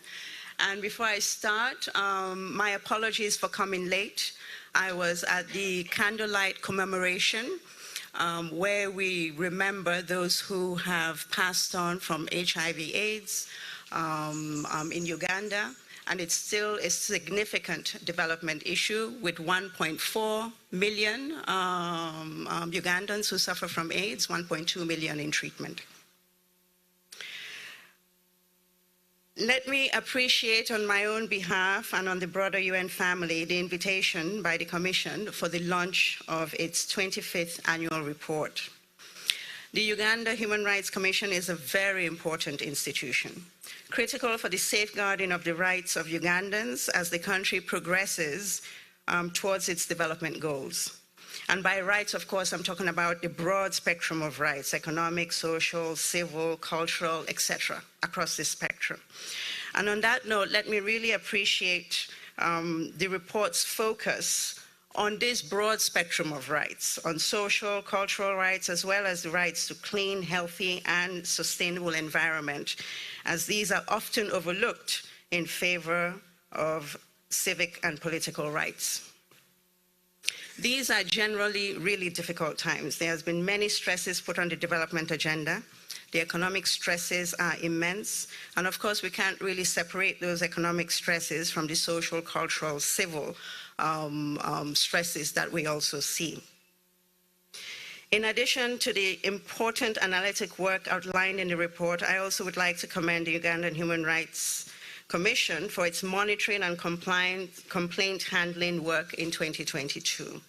And before I start, my apologies for coming late. I was at the candlelight commemoration where we remember those who have passed on from HIV/AIDS in Uganda. And it's still a significant development issue with 1.4 million Ugandans who suffer from AIDS, 1.2 million in treatment. Let me appreciate on my own behalf and on the broader UN family the invitation by the Commission for the launch of its 25th annual report. The Uganda Human Rights Commission is a very important institution, critical for the safeguarding of the rights of Ugandans as the country progresses towards its development goals. And by rights, of course, I'm talking about the broad spectrum of rights, economic, social, civil, cultural, etc., across this spectrum. And on that note, let me really appreciate the report's focus on this broad spectrum of rights, on social, cultural rights, as well as the rights to clean, healthy, and sustainable environment, as these are often overlooked in favor of civic and political rights. These are generally really difficult times. There has been many stresses put on the development agenda. The economic stresses are immense. And of course, we can't really separate those economic stresses from the social, cultural, civil stresses that we also see. In addition to the important analytic work outlined in the report, I also would like to commend the Ugandan Human Rights Commission for its monitoring and complaint handling work in 2022.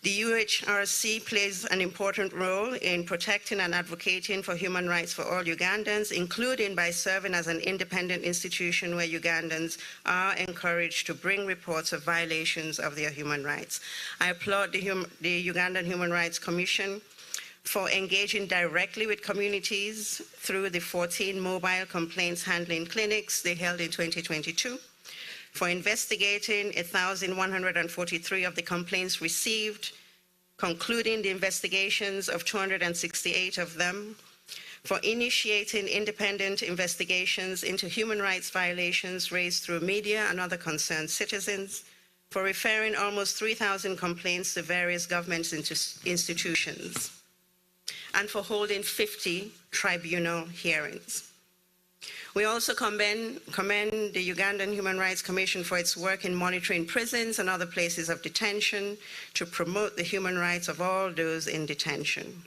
The UHRC plays an important role in protecting and advocating for human rights for all Ugandans, including by serving as an independent institution where Ugandans are encouraged to bring reports of violations of their human rights. I applaud the Ugandan Human Rights Commission for engaging directly with communities through the 14 mobile complaints handling clinics they held in 2022, for investigating 1,143 of the complaints received, concluding the investigations of 268 of them, for initiating independent investigations into human rights violations raised through media and other concerned citizens, for referring almost 3,000 complaints to various government institutions, and for holding 50 tribunal hearings. We also commend the Ugandan Human Rights Commission for its work in monitoring prisons and other places of detention to promote the human rights of all those in detention.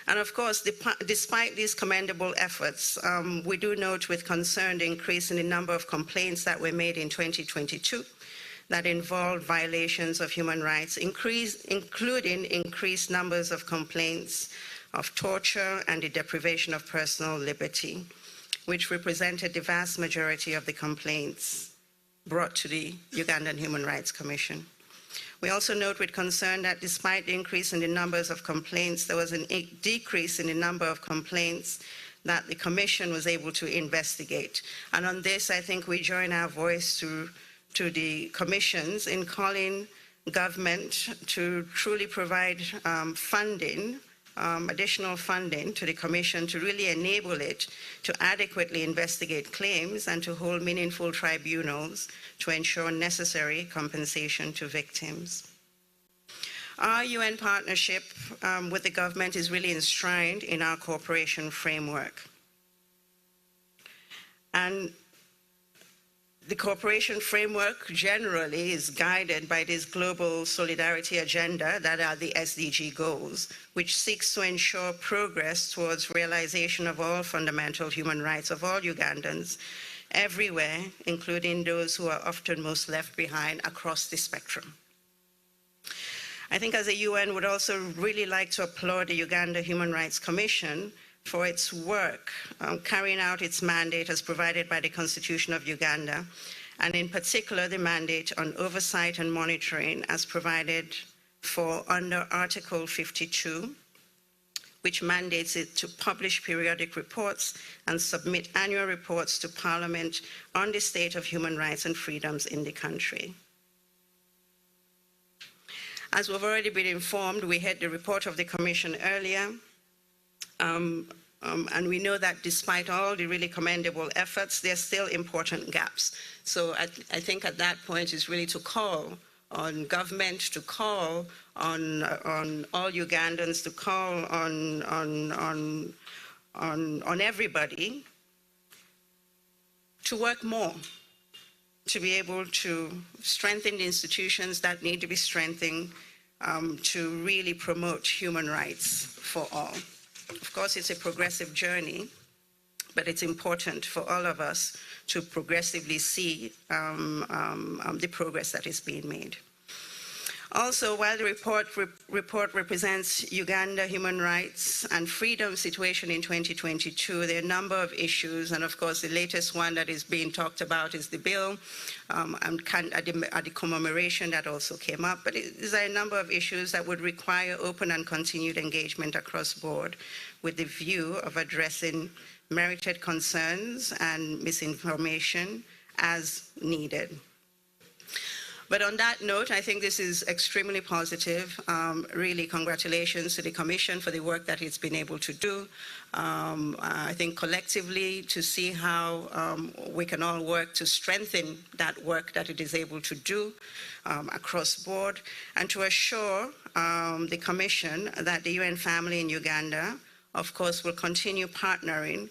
And of course, despite these commendable efforts, we do note with concern the increase in the number of complaints that were made in 2022 that involved violations of human rights, including increased numbers of complaints of torture and the deprivation of personal liberty, which represented the vast majority of the complaints brought to the Ugandan Human Rights Commission. We also note with concern that despite the increase in the numbers of complaints, there was a decrease in the number of complaints that the Commission was able to investigate. And on this, I think we join our voice to the commissions in calling government to truly provide funding, additional funding to the Commission to really enable it to adequately investigate claims and to hold meaningful tribunals to ensure necessary compensation to victims. Our UN partnership with the government is really enshrined in our cooperation framework. And the cooperation framework generally is guided by this global solidarity agenda that are the SDG goals, which seeks to ensure progress towards realization of all fundamental human rights of all Ugandans everywhere, including those who are often most left behind across the spectrum. I think as a UN would also really like to applaud the Uganda Human Rights Commission for its work carrying out its mandate as provided by the Constitution of Uganda, and in particular the mandate on oversight and monitoring as provided for under Article 52, which mandates it to publish periodic reports and submit annual reports to Parliament on the state of human rights and freedoms in the country. As we've already been informed, we had the report of the Commission earlier, and we know that despite all the really commendable efforts, there are still important gaps. So I think at that point is really to call on government, to call on all Ugandans, to call on everybody to work more, to be able to strengthen the institutions that need to be strengthened, to really promote human rights for all. Of course, it's a progressive journey, but it's important for all of us to progressively see the progress that is being made. Also, while the report represents Uganda human rights and freedom situation in 2022, there are a number of issues, and of course the latest one that is being talked about is the bill, and at the commemoration that also came up. But there are a number of issues that would require open and continued engagement across board with the view of addressing merited concerns and misinformation as needed. But on that note, I think this is extremely positive. Really, congratulations to the Commission for the work that it's been able to do. I think collectively to see how we can all work to strengthen that work that it is able to do across board, and to assure the Commission that the UN family in Uganda of course, will continue partnering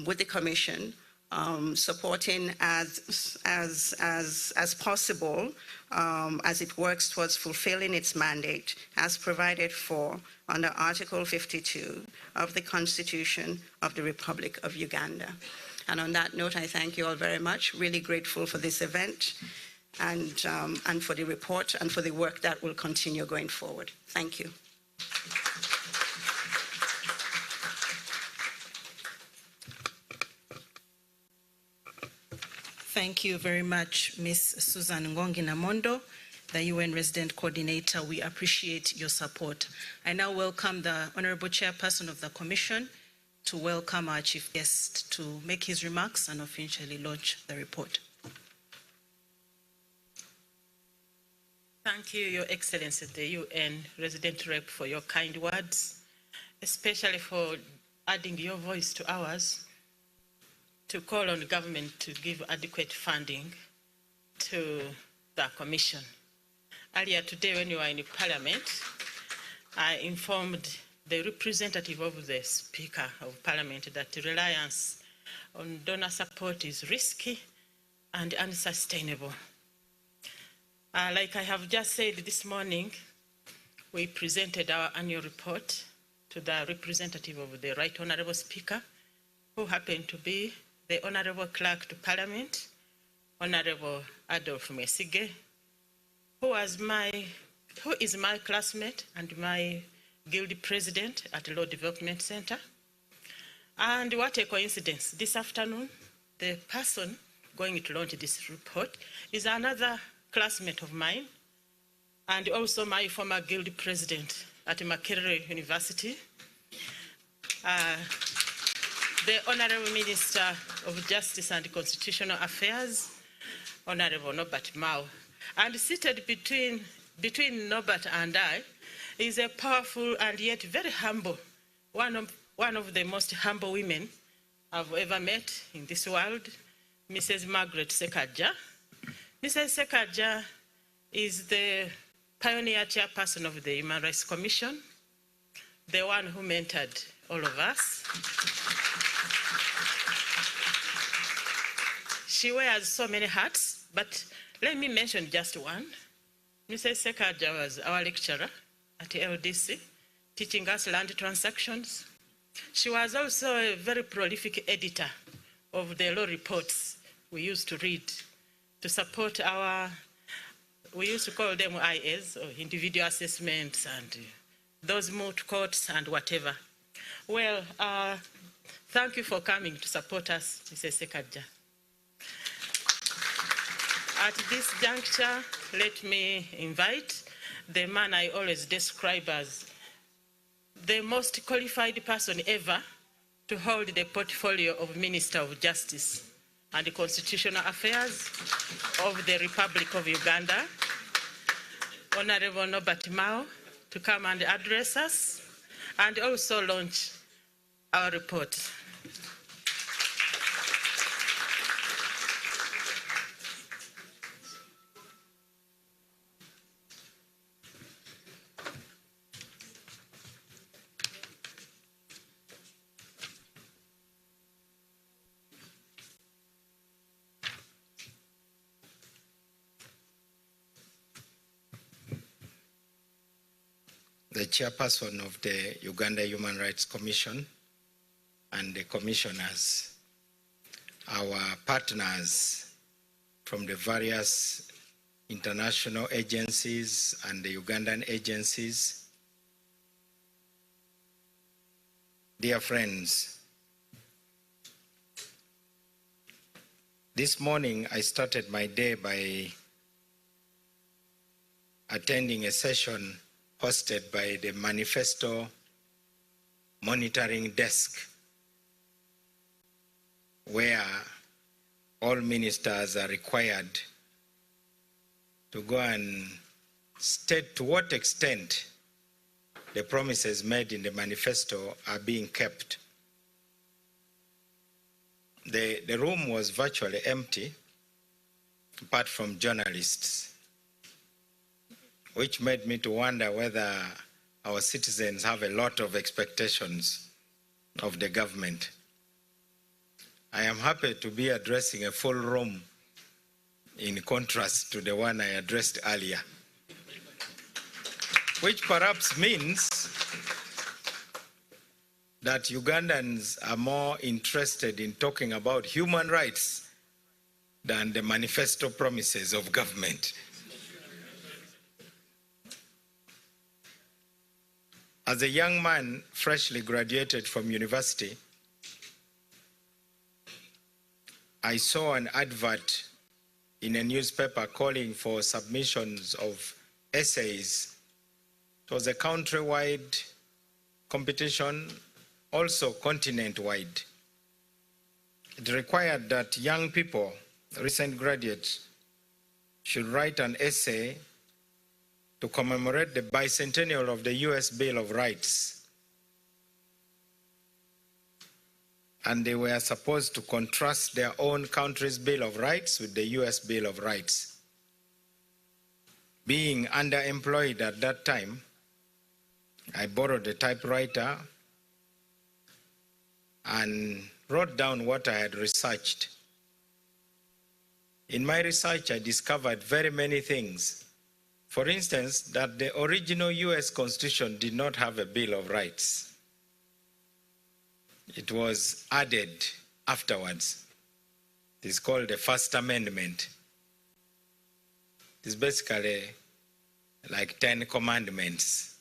with the Commission, supporting as possible as it works towards fulfilling its mandate as provided for under Article 52 of the Constitution of the Republic of Uganda. And on that note, I thank you all very much. Really grateful for this event and for the report and for the work that will continue going forward. Thank you. Thank you very much, Ms. Susan Ngongi Namondo, the UN Resident Coordinator. We appreciate your support. I now welcome the Honorable Chairperson of the Commission to welcome our Chief Guest to make his remarks and officially launch the report. Thank you, Your Excellency, the UN Resident Rep, for your kind words, especially for adding your voice to ours to call on the government to give adequate funding to the Commission. Earlier today, when you were in Parliament, I informed the representative of the Speaker of Parliament that the reliance on donor support is risky and unsustainable. Like I have just said this morning, we presented our annual report to the representative of the Right Honourable Speaker, who happened to be the Honourable Clerk to Parliament, Honourable Adolph Mwesige, who is my classmate and my guild president at the Law Development Center. And what a coincidence, this afternoon, the person going to launch this report is another classmate of mine and also my former guild president at Makerere University, the Honourable Minister of Justice and Constitutional Affairs, Honourable Norbert Mao. And seated between Norbert and I is a powerful and yet very humble, one of the most humble women I've ever met in this world, Mrs. Margaret Sekaja. Mrs. Sekaja is the pioneer chairperson of the Human Rights Commission, the one who mentored all of us. She wears so many hats, but let me mention just one. Mrs. Sekaja was our lecturer at LDC, teaching us land transactions. She was also a very prolific editor of the law reports we used to read to support we used to call them IAs, or individual assessments, and those moot courts and whatever. Well, thank you for coming to support us, Mrs. Sekaja. At this juncture, let me invite the man I always describe as the most qualified person ever to hold the portfolio of Minister of Justice and Constitutional Affairs of the Republic of Uganda, Honourable Norbert Mao, to come and address us and also launch our report. The chairperson of the Uganda Human Rights Commission and the commissioners, our partners from the various international agencies and the Ugandan agencies, dear friends, this morning I started my day by attending a session hosted by the Manifesto Monitoring Desk, where all ministers are required to go and state to what extent the promises made in the manifesto are being kept. The room was virtually empty, apart from journalists, which made me to wonder whether our citizens have a lot of expectations of the government. I am happy to be addressing a full room in contrast to the one I addressed earlier, which perhaps means that Ugandans are more interested in talking about human rights than the manifesto promises of government. As a young man freshly graduated from university, I saw an advert in a newspaper calling for submissions of essays. It was a country-wide competition, also continent-wide. It required that young people, recent graduates, should write an essay to commemorate the bicentennial of the US Bill of Rights. And they were supposed to contrast their own country's Bill of Rights with the US Bill of Rights. Being underemployed at that time, I borrowed a typewriter and wrote down what I had researched. In my research, I discovered very many things. For instance, that the original US Constitution did not have a Bill of Rights. It was added afterwards. It is called the First Amendment. It's basically like 10 commandments.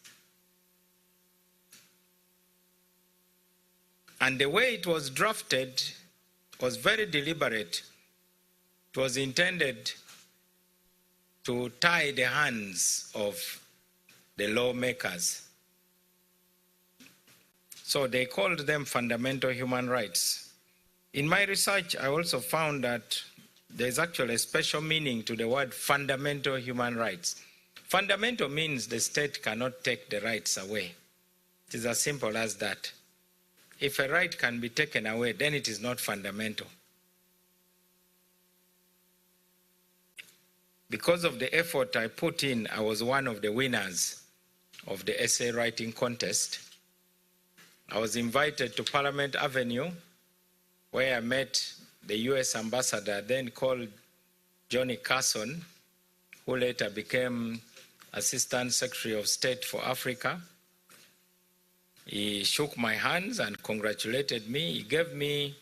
And the way it was drafted was very deliberate. It was intended to tie the hands of the lawmakers. So they called them fundamental human rights. In my research, I also found that there's actually a special meaning to the word fundamental human rights. Fundamental means the state cannot take the rights away. It is as simple as that. If a right can be taken away, then it is not fundamental. Because of the effort I put in, I was one of the winners of the essay writing contest. I was invited to Parliament Avenue, where I met the US ambassador, then called Johnny Carson, who later became Assistant Secretary of State for Africa. He shook my hands and congratulated me. He gave me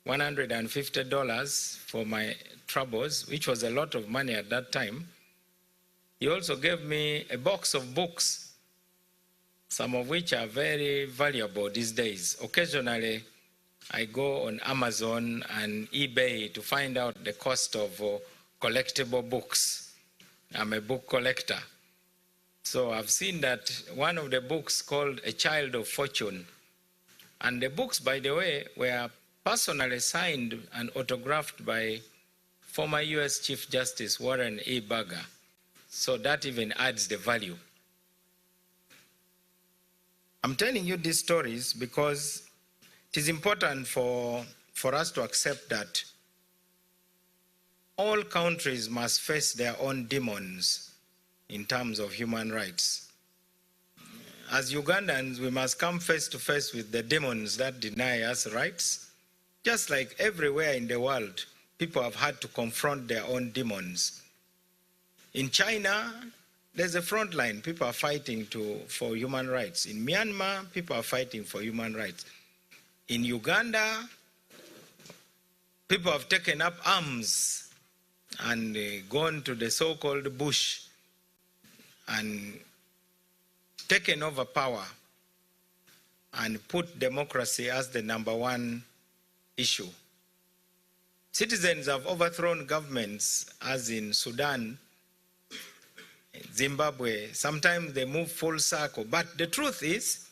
$150 for my troubles, which was a lot of money at that time. He also gave me a box of books, some of which are very valuable these days. Occasionally, I go on Amazon and eBay to find out the cost of collectible books. I'm a book collector. So I've seen that one of the books called A Child of Fortune. And the books, by the way, were personally signed and autographed by former US Chief Justice Warren E. Burger. So that even adds the value. I'm telling you these stories because it is important for us to accept that all countries must face their own demons in terms of human rights. As Ugandans, we must come face to face with the demons that deny us rights. Just like everywhere in the world, people have had to confront their own demons. In China, there's a front line. People are fighting for human rights. In Myanmar, people are fighting for human rights. In Uganda, people have taken up arms and gone to the so-called bush and taken over power and put democracy as the #1 issue. Citizens have overthrown governments, as in Sudan, Zimbabwe. Sometimes they move full circle. But the truth is,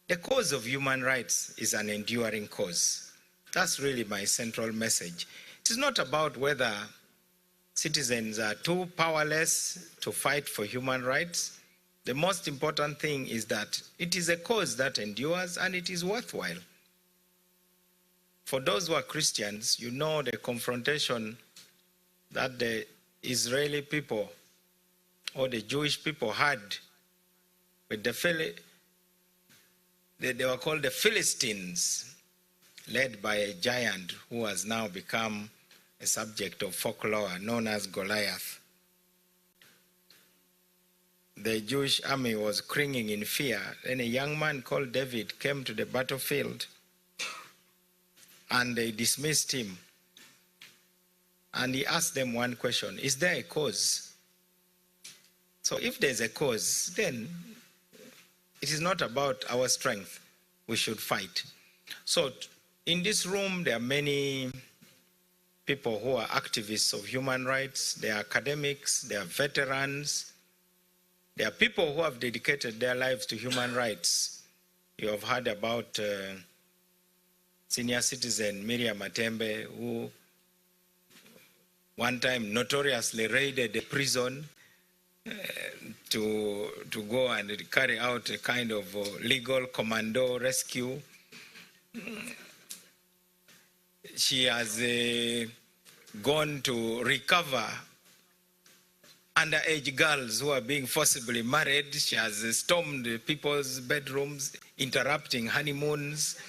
the cause of human rights is an enduring cause. That's really my central message. It is not about whether citizens are too powerless to fight for human rights. The most important thing is that it is a cause that endures and it is worthwhile. For those who are Christians, you know the confrontation that the Israeli people or the Jewish people had with the they were called the Philistines, led by a giant who has now become a subject of folklore known as Goliath. The Jewish army was cringing in fear. Then a young man called David came to the battlefield and they dismissed him. And he asked them one question: is there a cause? So if there's a cause, then it is not about our strength. We should fight. So in this room, there are many people who are activists of human rights. There are academics, there are veterans. There are people who have dedicated their lives to human rights. You have heard about senior citizen Miriam Matembe, who one time notoriously raided a prison to go and carry out a kind of legal commando rescue. She has gone to recover underage girls who are being forcibly married. She has stormed people's bedrooms, interrupting honeymoons.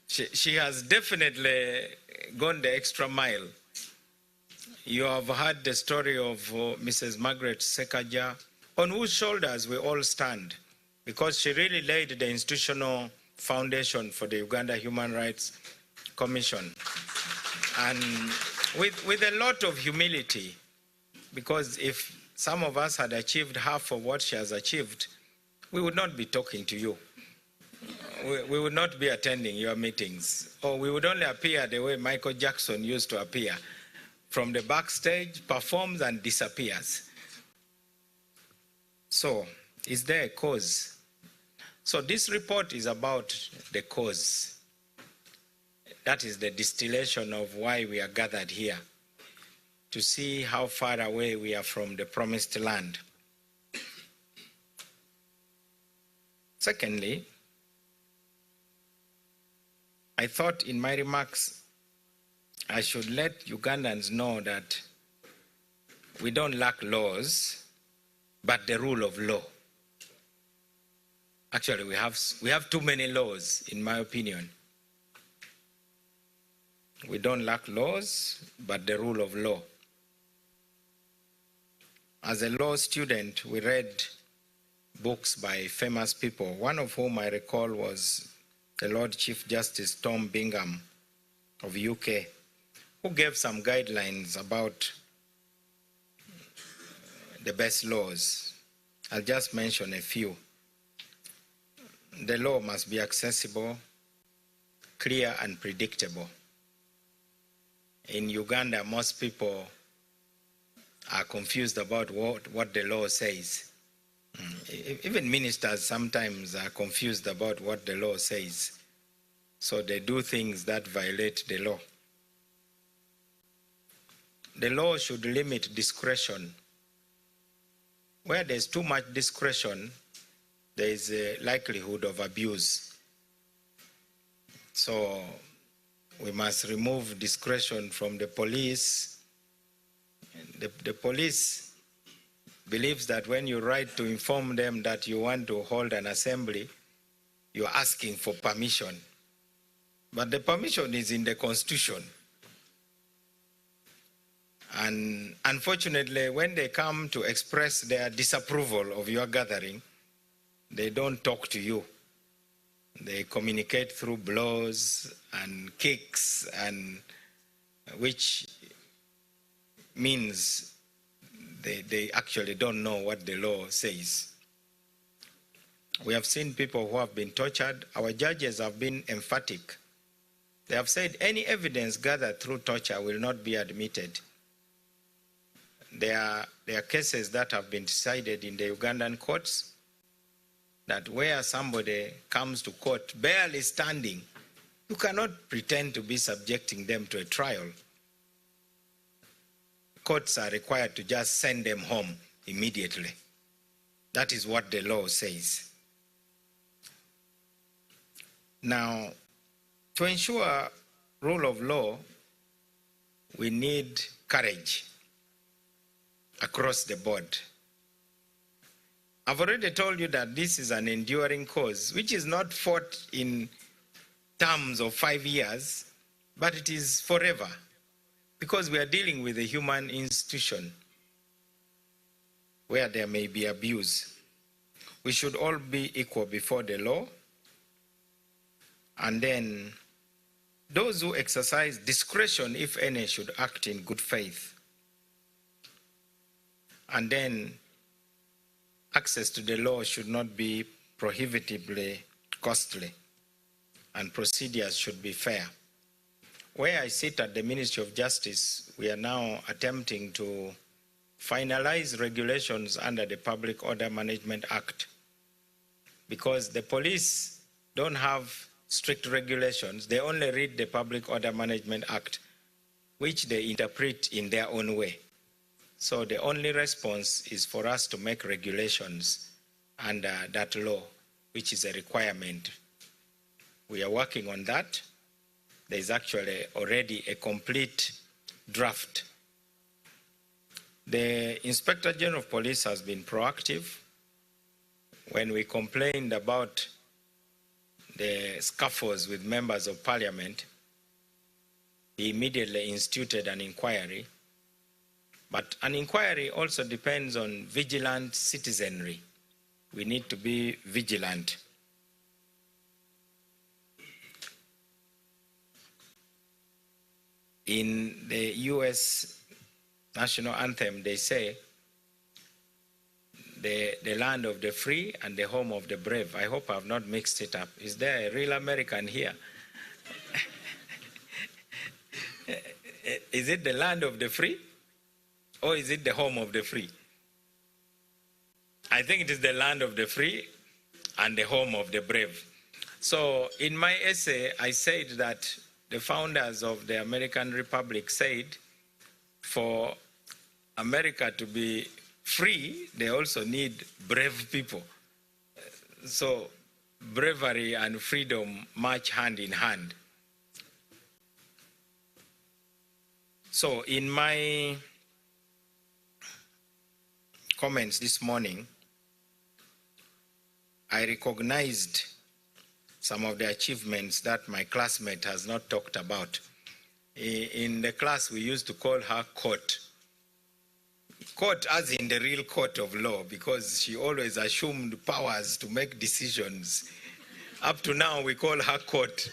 She has definitely gone the extra mile. You have heard the story of Mrs. Margaret Sekaja, on whose shoulders we all stand, because she really laid the institutional foundation for the Uganda Human Rights Commission. And with a lot of humility, because if some of us had achieved half of what she has achieved, we would not be talking to you. We would not be attending your meetings, or we would only appear the way Michael Jackson used to appear, from the backstage, performs and disappears. So, is there a cause? So this report is about the cause. That is the distillation of why we are gathered here, to see how far away we are from the promised land. Secondly, I thought in my remarks I should let Ugandans know that we don't lack laws, but the rule of law. Actually, we have too many laws, in my opinion. We don't lack laws, but the rule of law. As a law student, we read books by famous people, one of whom I recall was the Lord Chief Justice Tom Bingham of UK, who gave some guidelines about the best laws. I'll just mention a few. The law must be accessible, clear and predictable. In Uganda, most people are confused about what the law says. Even ministers sometimes are confused about what the law says. So they do things that violate the law. The law should limit discretion. Where there's too much discretion, there is a likelihood of abuse. So we must remove discretion from the police. The police believes that when you write to inform them that you want to hold an assembly, you're asking for permission. But the permission is in the Constitution. And unfortunately, when they come to express their disapproval of your gathering, they don't talk to you. They communicate through blows and kicks, and which means they actually don't know what the law says. We have seen people who have been tortured. Our judges have been emphatic. They have said any evidence gathered through torture will not be admitted. There are cases that have been decided in the Ugandan courts that where somebody comes to court barely standing, you cannot pretend to be subjecting them to a trial. Courts are required to just send them home immediately. That is what the law says. Now, to ensure rule of law, we need courage across the board. I've already told you that this is an enduring cause, which is not fought in terms of 5 years, but it is forever, because we are dealing with a human institution where there may be abuse. We should all be equal before the law, and then those who exercise discretion, if any, should act in good faith. And then access to the law should not be prohibitively costly, and procedures should be fair. Where I sit at the Ministry of Justice, we are now attempting to finalize regulations under the Public Order Management Act, because the police don't have strict regulations. They only read the Public Order Management Act, which they interpret in their own way. So the only response is for us to make regulations under that law, which is a requirement. We are working on that. There is actually already a complete draft. The Inspector General of Police has been proactive. When we complained about the scuffles with members of Parliament, he immediately instituted an inquiry. But an inquiry also depends on vigilant citizenry. We need to be vigilant. In the US national anthem, they say, the land of the free and the home of the brave. I hope I've not mixed it up. Is there a real American here? Is it the land of the free? Or is it the home of the free? I think it is the land of the free and the home of the brave. So in my essay, I said that the founders of the American Republic said, for America to be free, they also need brave people. So bravery and freedom march hand in hand. So in my comments this morning, I recognized some of the achievements that my classmate has not talked about. In the class, we used to call her Court. Court as in the real court of law, because she always assumed powers to make decisions. Up to now, we call her Court.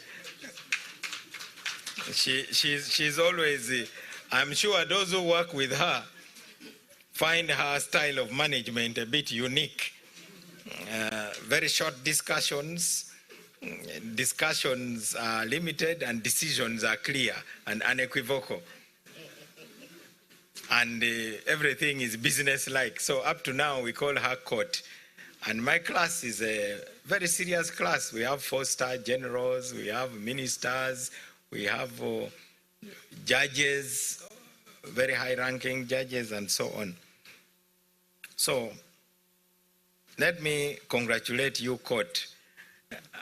She's always, I'm sure those who work with her find her style of management a bit unique. Very short discussions. Discussions are limited and decisions are clear and unequivocal. And everything is business-like. So up to now, we call her Court. And my class is a very serious class. We have 4-star generals, we have ministers, we have judges, very high-ranking judges, and so on. So let me congratulate you, Court,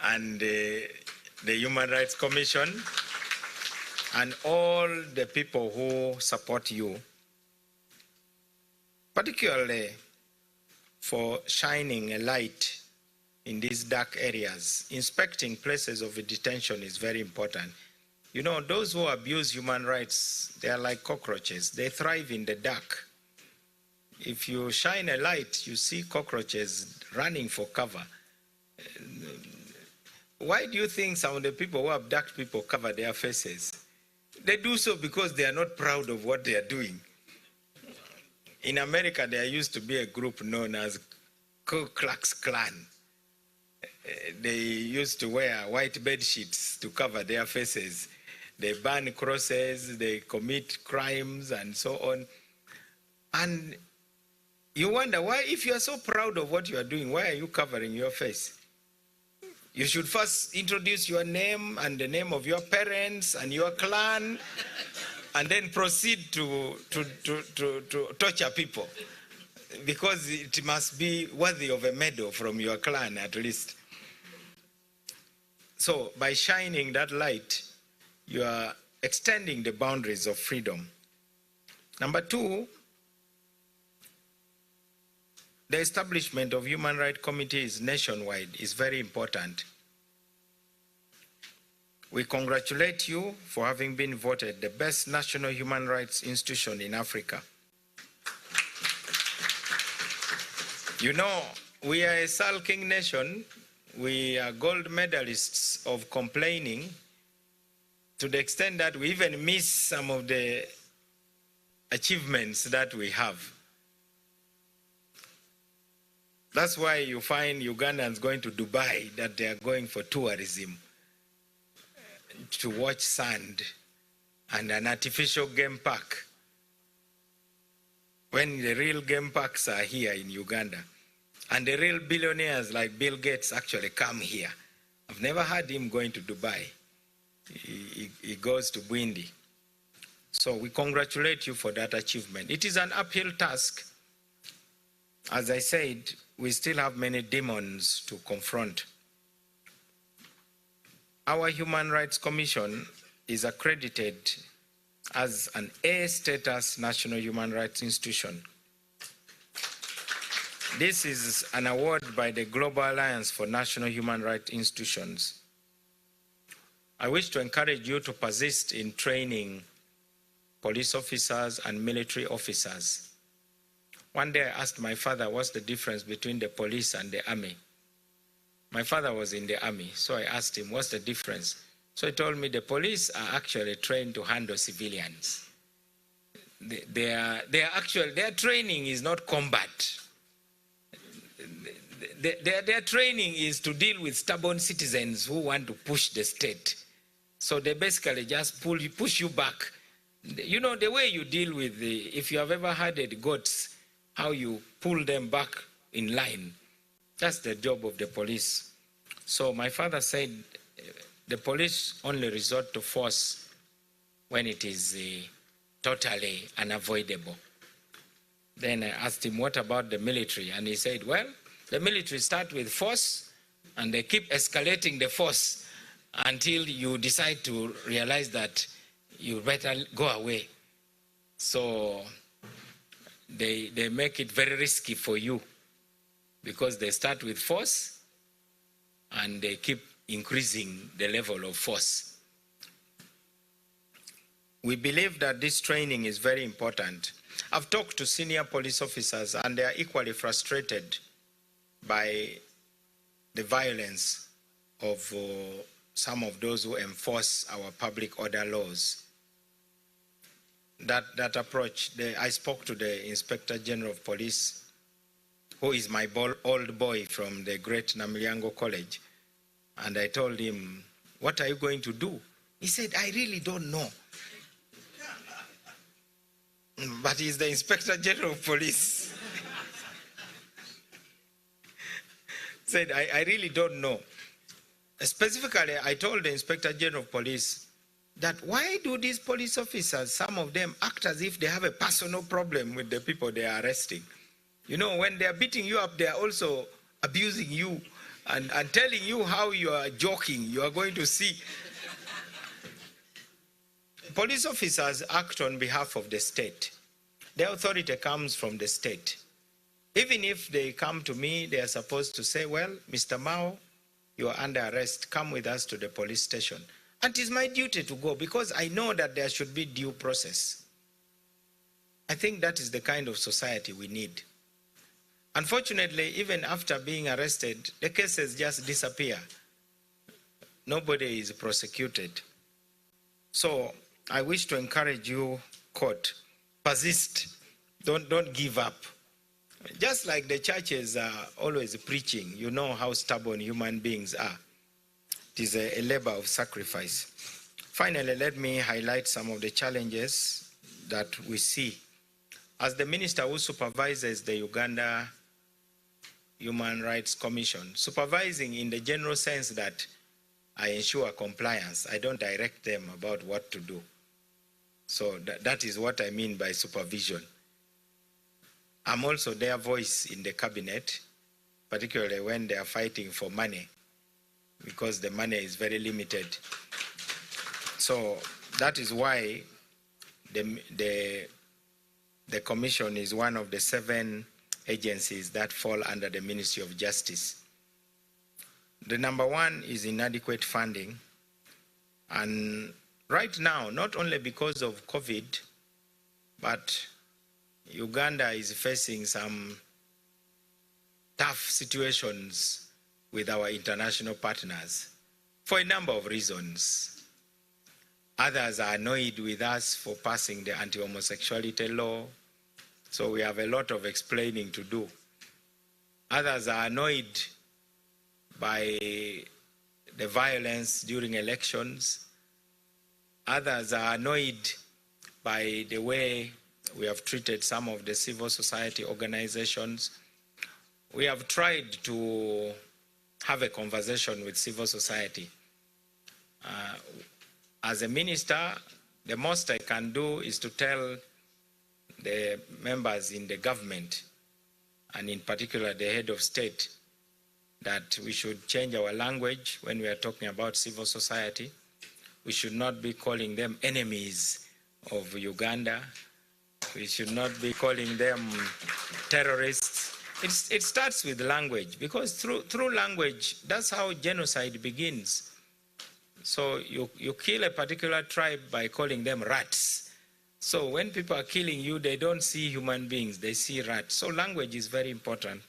and the Human Rights Commission, and all the people who support you, particularly for shining a light in these dark areas. Inspecting places of detention is very important. You know, those who abuse human rights, they are like cockroaches. They thrive in the dark. If you shine a light, you see cockroaches running for cover. Why do you think some of the people who abduct people cover their faces? They do so because they are not proud of what they are doing. In America, there used to be a group known as Ku Klux Klan. They used to wear white bed sheets to cover their faces. They burn crosses, they commit crimes, and so on. And you wonder why, if you are so proud of what you are doing, why are you covering your face? You should first introduce your name and the name of your parents and your clan, and then proceed to torture people, because it must be worthy of a medal from your clan at least. So by shining that light, you are extending the boundaries of freedom. Number two, the establishment of human rights committees nationwide is very important. We congratulate you for having been voted the best national human rights institution in Africa. You know, we are a sulking nation. We are gold medalists of complaining, to the extent that we even miss some of the achievements that we have. That's why you find Ugandans going to Dubai, that they are going for tourism, to watch sand and an artificial game park, when the real game parks are here in Uganda. And the real billionaires like Bill Gates actually come here. I've never heard him going to Dubai. He goes to Bwindi. So we congratulate you for that achievement. It is an uphill task. As I said, we still have many demons to confront. Our Human Rights Commission is accredited as an A status national human rights institution. This is an award by the Global Alliance for National Human Rights Institutions. I wish to encourage you to persist in training police officers and military officers. One day I asked my father, what's the difference between the police and the army? My father was in the army, so I asked him, what's the difference? So he told me the police are actually trained to handle civilians. Their training is not combat. Their training is to deal with stubborn citizens who want to push the state. So they basically just push you back. You know, the way you deal with if you have ever herded goats, how you pull them back in line. That's the job of the police. So my father said the police only resort to force when it is totally unavoidable. Then I asked him, what about the military? And he said, well, the military start with force and they keep escalating the force until you decide to realize that you better go away. So they make it very risky for you because they start with force and they keep increasing the level of force. We believe that this training is very important. I've talked to senior police officers and they are equally frustrated by the violence of some of those who enforce our public order laws. That approach, I spoke to the Inspector General of Police, who is my old boy from the great Namilyango College, and I told him, what are you going to do? He said, I really don't know. But he's the Inspector General of Police. Said, I really don't know. Specifically, I told the Inspector General of Police that why do these police officers, some of them, act as if they have a personal problem with the people they are arresting? You know, when they are beating you up, they are also abusing you and telling you how you are joking. You are going to see. Police officers act on behalf of the state. The authority comes from the state. Even if they come to me, they are supposed to say, well, Mr. Mao, you are under arrest. Come with us to the police station. And it is my duty to go because I know that there should be due process. I think that is the kind of society we need. Unfortunately, even after being arrested, the cases just disappear. Nobody is prosecuted. So I wish to encourage you, court, persist. Don't give up. Just like the churches are always preaching, you know how stubborn human beings are. It is a labor of sacrifice. Finally, let me highlight some of the challenges that we see. As the minister who supervises the Uganda Human Rights Commission, supervising in the general sense that I ensure compliance, I don't direct them about what to do. So that is what I mean by supervision. I'm also their voice in the cabinet, particularly when they are fighting for money, because the money is very limited. So that is why the commission is one of the 7 agencies that fall under the Ministry of Justice. The number one is inadequate funding. And right now, not only because of COVID, but Uganda is facing some tough situations with our international partners for a number of reasons. Others are annoyed with us for passing the anti-homosexuality law, so we have a lot of explaining to do. Others are annoyed by the violence during elections. Others are annoyed by the way we have treated some of the civil society organizations. We have tried to have a conversation with civil society. As a minister, the most I can do is to tell the members in the government, and in particular the head of state, that we should change our language when we are talking about civil society. We should not be calling them enemies of Uganda. We should not be calling them terrorists. It starts with language, because through language, that's how genocide begins. So you kill a particular tribe by calling them rats. So when people are killing you, they don't see human beings, they see rats. So language is very important.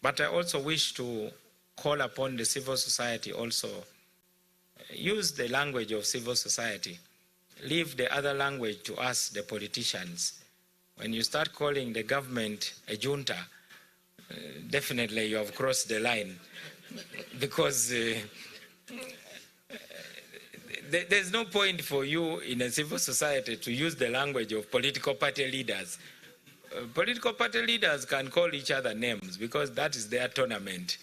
But I also wish to call upon the civil society also. Use the language of civil society. Leave the other language to us, the politicians. When you start calling the government a junta, definitely you have crossed the line, because there's no point for you in a civil society to use the language of political party leaders. Political party leaders can call each other names because that is their tournament.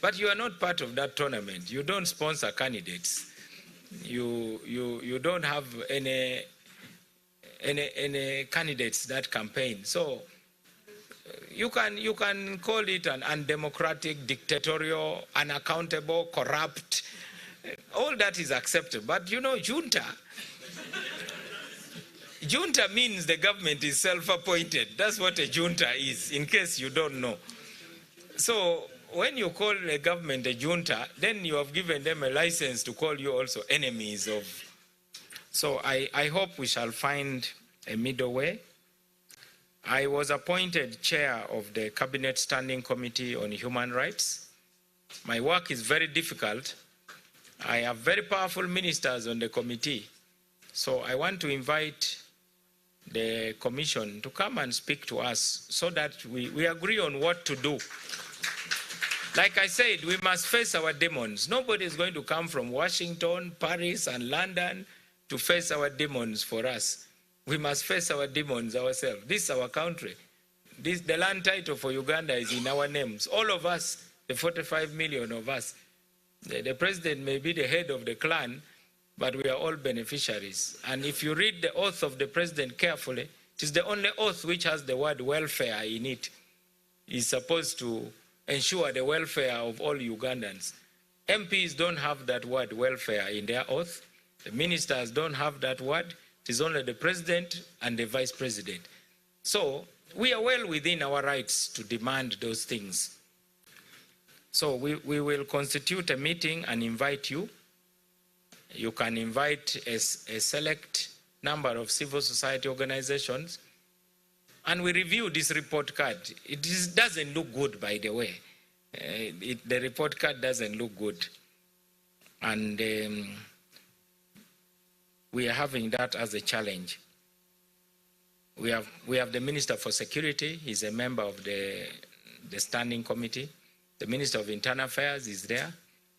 But you are not part of that tournament. You don't sponsor candidates. You don't have any candidates that campaign. So you can call it an undemocratic, dictatorial, unaccountable, corrupt. All that is acceptable. But you know, junta means the government is self-appointed. That's what a junta is, in case you don't know. So when you call the government a junta, then you have given them a license to call you also enemies of. So I hope we shall find a middle way. I was appointed chair of the Cabinet Standing Committee on Human Rights. My work is very difficult. I have very powerful ministers on the committee. So I want to invite the commission to come and speak to us so that we agree on what to do. Like I said, we must face our demons. Nobody is going to come from Washington, Paris, and London to face our demons for us. We must face our demons ourselves. This is our country. The land title for Uganda is in our names. All of us, the 45 million of us. The president may be the head of the clan, but we are all beneficiaries. And if you read the oath of the president carefully, it is the only oath which has the word welfare in it. He's supposed to ensure the welfare of all Ugandans. MPs don't have that word welfare in their oath. The ministers don't have that word. It is only the president and the vice president. So we are well within our rights to demand those things. So we will constitute a meeting and invite you. You can invite a select number of civil society organizations, and we review this report card. It doesn't look good, by the way. The report card doesn't look good. And we are having that as a challenge. We have the Minister for Security. He's a member of the Standing Committee. The Minister of Internal Affairs is there.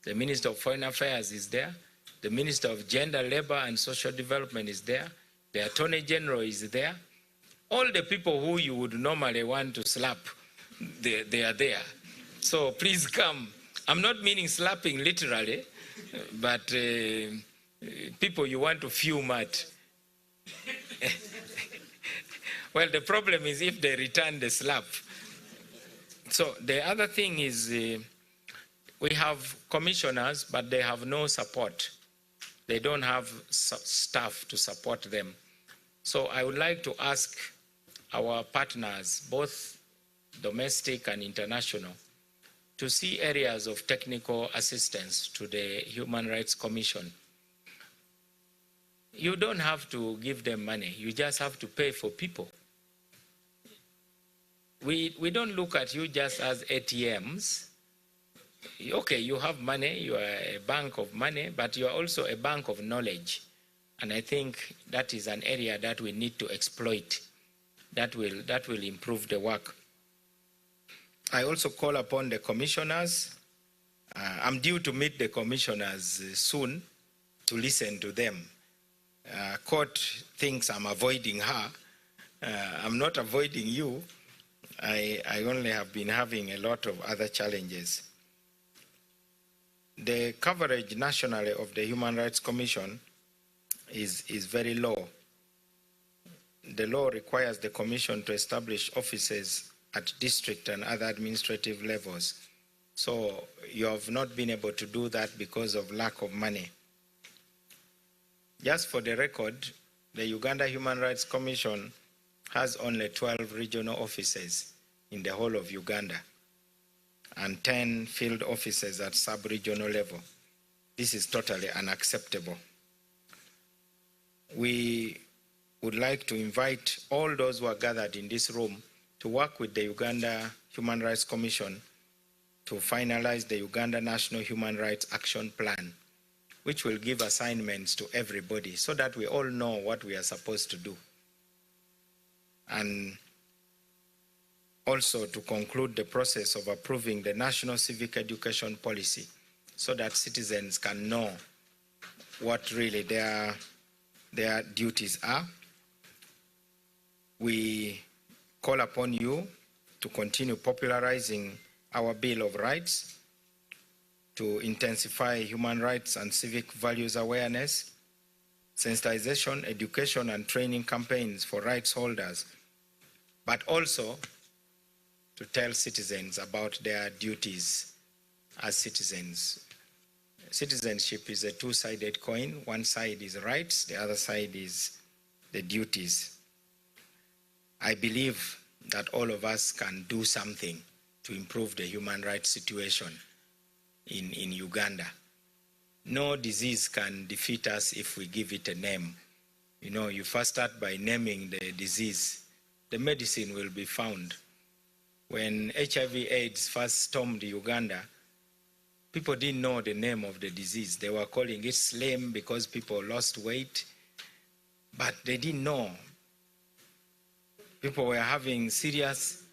The Minister of Foreign Affairs is there. The Minister of Gender, Labor and Social Development is there. The Attorney General is there. All the people who you would normally want to slap, they are there. So please come. I'm not meaning slapping literally, but people you want to fume at. Well, the problem is if they return the slap. So the other thing is we have commissioners, but they have no support. They don't have staff to support them. So I would like to ask our partners, both domestic and international, to see areas of technical assistance to the Human Rights Commission. You don't have to give them money, you just have to pay for people. We don't look at you just as ATMs. Okay, you have money, you are a bank of money, but you are also a bank of knowledge. And I think that is an area that we need to exploit. That will improve the work. I also call upon the commissioners. I'm due to meet the commissioners soon to listen to them. Court thinks I'm avoiding her. I'm not avoiding you. I only have been having a lot of other challenges. The coverage nationally of the Human Rights Commission is very low. The law requires the Commission to establish offices at district and other administrative levels. So you have not been able to do that because of lack of money. Just for the record, the Uganda Human Rights Commission has only 12 regional offices in the whole of Uganda and 10 field offices at sub-regional level. This is totally unacceptable. We would like to invite all those who are gathered in this room to work with the Uganda Human Rights Commission to finalize the Uganda National Human Rights Action Plan, which will give assignments to everybody so that we all know what we are supposed to do. And also to conclude the process of approving the National Civic Education Policy so that citizens can know what really their duties are. We call upon you to continue popularizing our Bill of Rights, to intensify human rights and civic values awareness, sensitization, education, and training campaigns for rights holders, but also to tell citizens about their duties as citizens. Citizenship is a two-sided coin. One side is rights, the other side is the duties. I believe that all of us can do something to improve the human rights situation in Uganda. No disease can defeat us if we give it a name. You know, you first start by naming the disease. The medicine will be found. When HIV/AIDS first stormed Uganda, people didn't know the name of the disease. They were calling it slim because people lost weight, but they didn't know. People were having serious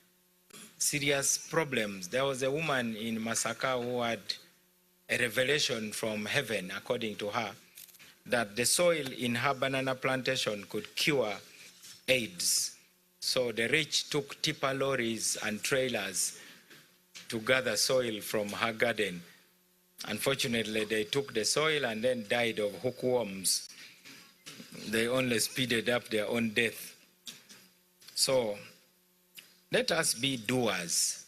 problems. There was a woman in Masaka who had a revelation from heaven, according to her, that the soil in her banana plantation could cure AIDS. So the rich took tipper lorries and trailers to gather soil from her garden. Unfortunately, they took the soil and then died of hookworms. They only speeded up their own death. So let us be doers.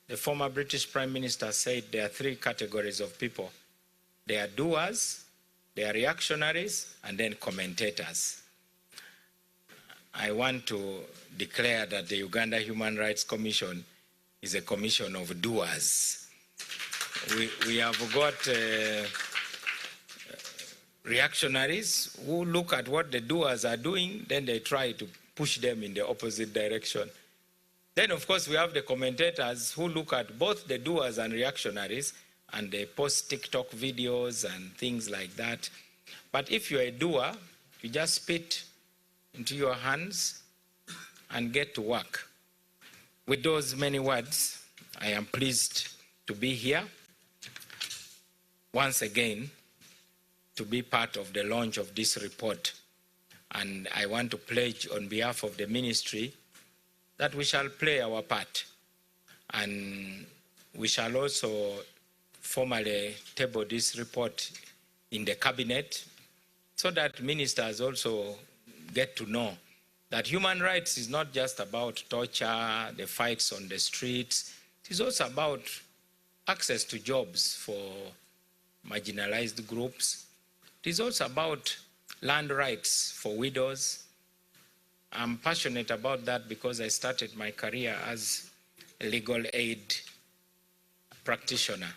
The former British Prime Minister said there are three categories of people. They are doers, they are reactionaries, and then commentators. I want to declare that the Uganda Human Rights Commission is a commission of doers. We have got reactionaries who look at what the doers are doing, then they try to push them in the opposite direction. Then, of course, we have the commentators who look at both the doers and reactionaries, and they post TikTok videos and things like that. But if you're a doer, you just spit into your hands and get to work. With those many words, I am pleased to be here once again to be part of the launch of this report. And I want to pledge on behalf of the ministry that we shall play our part, and we shall also formally table this report in the cabinet so that ministers also get to know that human rights is not just about torture, the fights on the streets. It is also about access to jobs for marginalized groups. It is also about land rights for widows. I'm passionate about that because I started my career as a legal aid practitioner.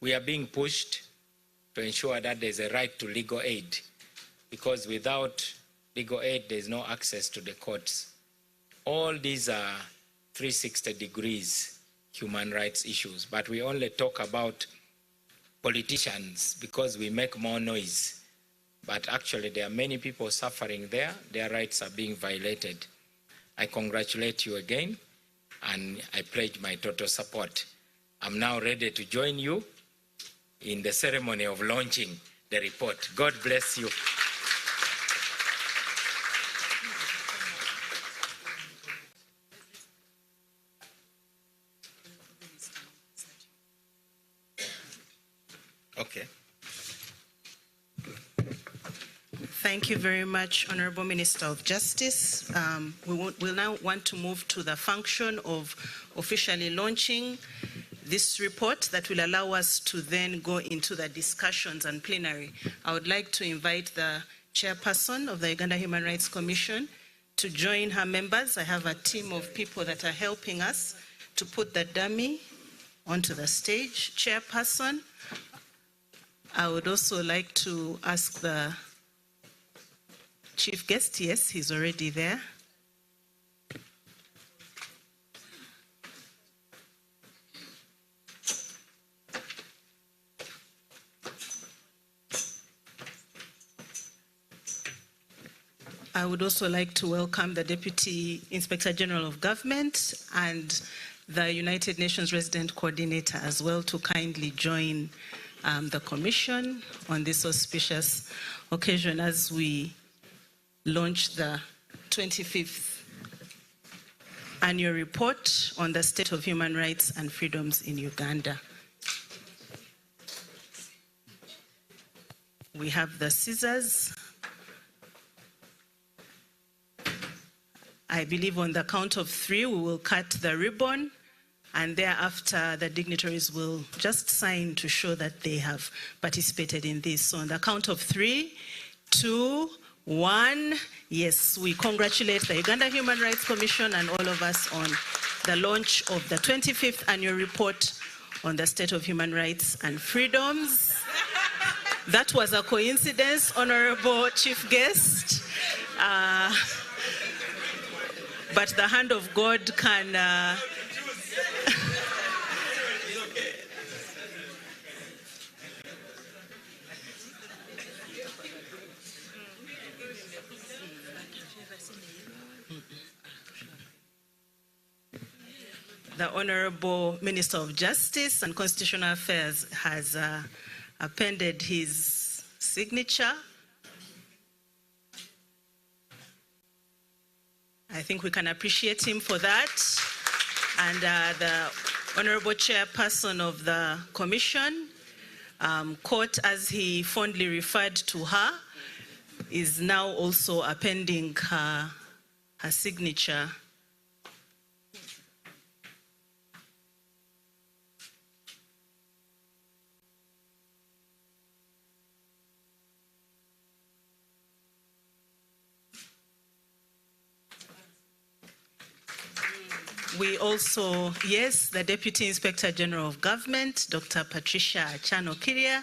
We are being pushed to ensure that there's a right to legal aid, because without legal aid, there's no access to the courts. All these are 360 degrees human rights issues, but we only talk about politicians because we make more noise. But actually, there are many people suffering there. Their rights are being violated. I congratulate you again, and I pledge my total support. I'm now ready to join you in the ceremony of launching the report. God bless you. Okay. Thank you very much, Honorable Minister of Justice. We'll now want to move to the function of officially launching this report that will allow us to then go into the discussions and plenary. I would like to invite the chairperson of the Uganda Human Rights Commission to join her members. I have a team of people that are helping us to put the dummy onto the stage. Chairperson, I would also like to ask the chief guest. Yes, he's already there. I would also like to welcome the Deputy Inspector General of Government and the United Nations Resident Coordinator as well to kindly join the Commission on this auspicious occasion as we launch the 25th annual report on the state of human rights and freedoms in Uganda. We have the scissors. I believe on the count of 3, we will cut the ribbon, and thereafter the dignitaries will just sign to show that they have participated in this. So on the count of 3, 2, 1, yes, we congratulate the Uganda Human Rights Commission and all of us on the launch of the 25th annual report on the state of human rights and freedoms. That was a coincidence, Honorable Chief Guest. But the hand of God can the Honorable Minister of Justice and Constitutional Affairs has appended his signature. I think we can appreciate him for that. And the Honorable Chairperson of the Commission, Court as he fondly referred to her, is now also appending her signature. We also, yes, the Deputy Inspector General of Government, Dr. Patricia Achano-Kiria,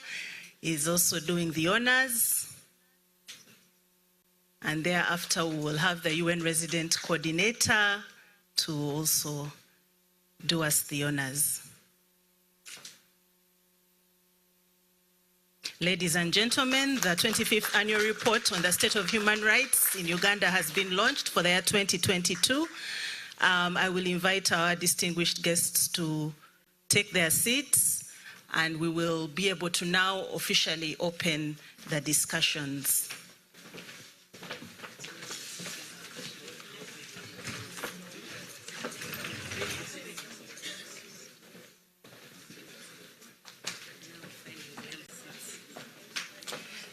is also doing the honors. And thereafter, we will have the UN Resident Coordinator to also do us the honors. Ladies and gentlemen, the 25th annual report on the state of human rights in Uganda has been launched for the year 2022. I will invite our distinguished guests to take their seats, and we will be able to now officially open the discussions.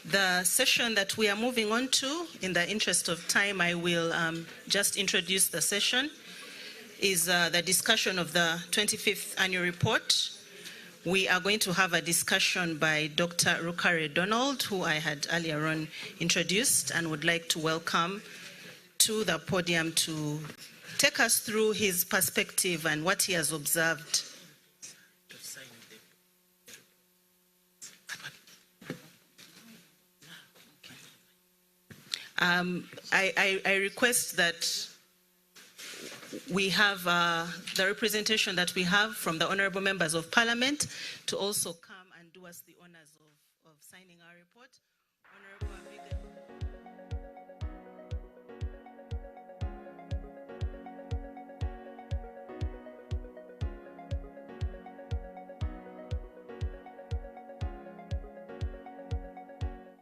The session that we are moving on to, in the interest of time, I will just introduce the session, is the discussion of the 25th annual report. We are going to have a discussion by Dr. Rukare Donald, who I had earlier on introduced and would like to welcome to the podium to take us through his perspective and what he has observed. I request that we have the representation that we have from the honorable members of parliament to also come and do us the honors of signing our report. Honorable Amiga.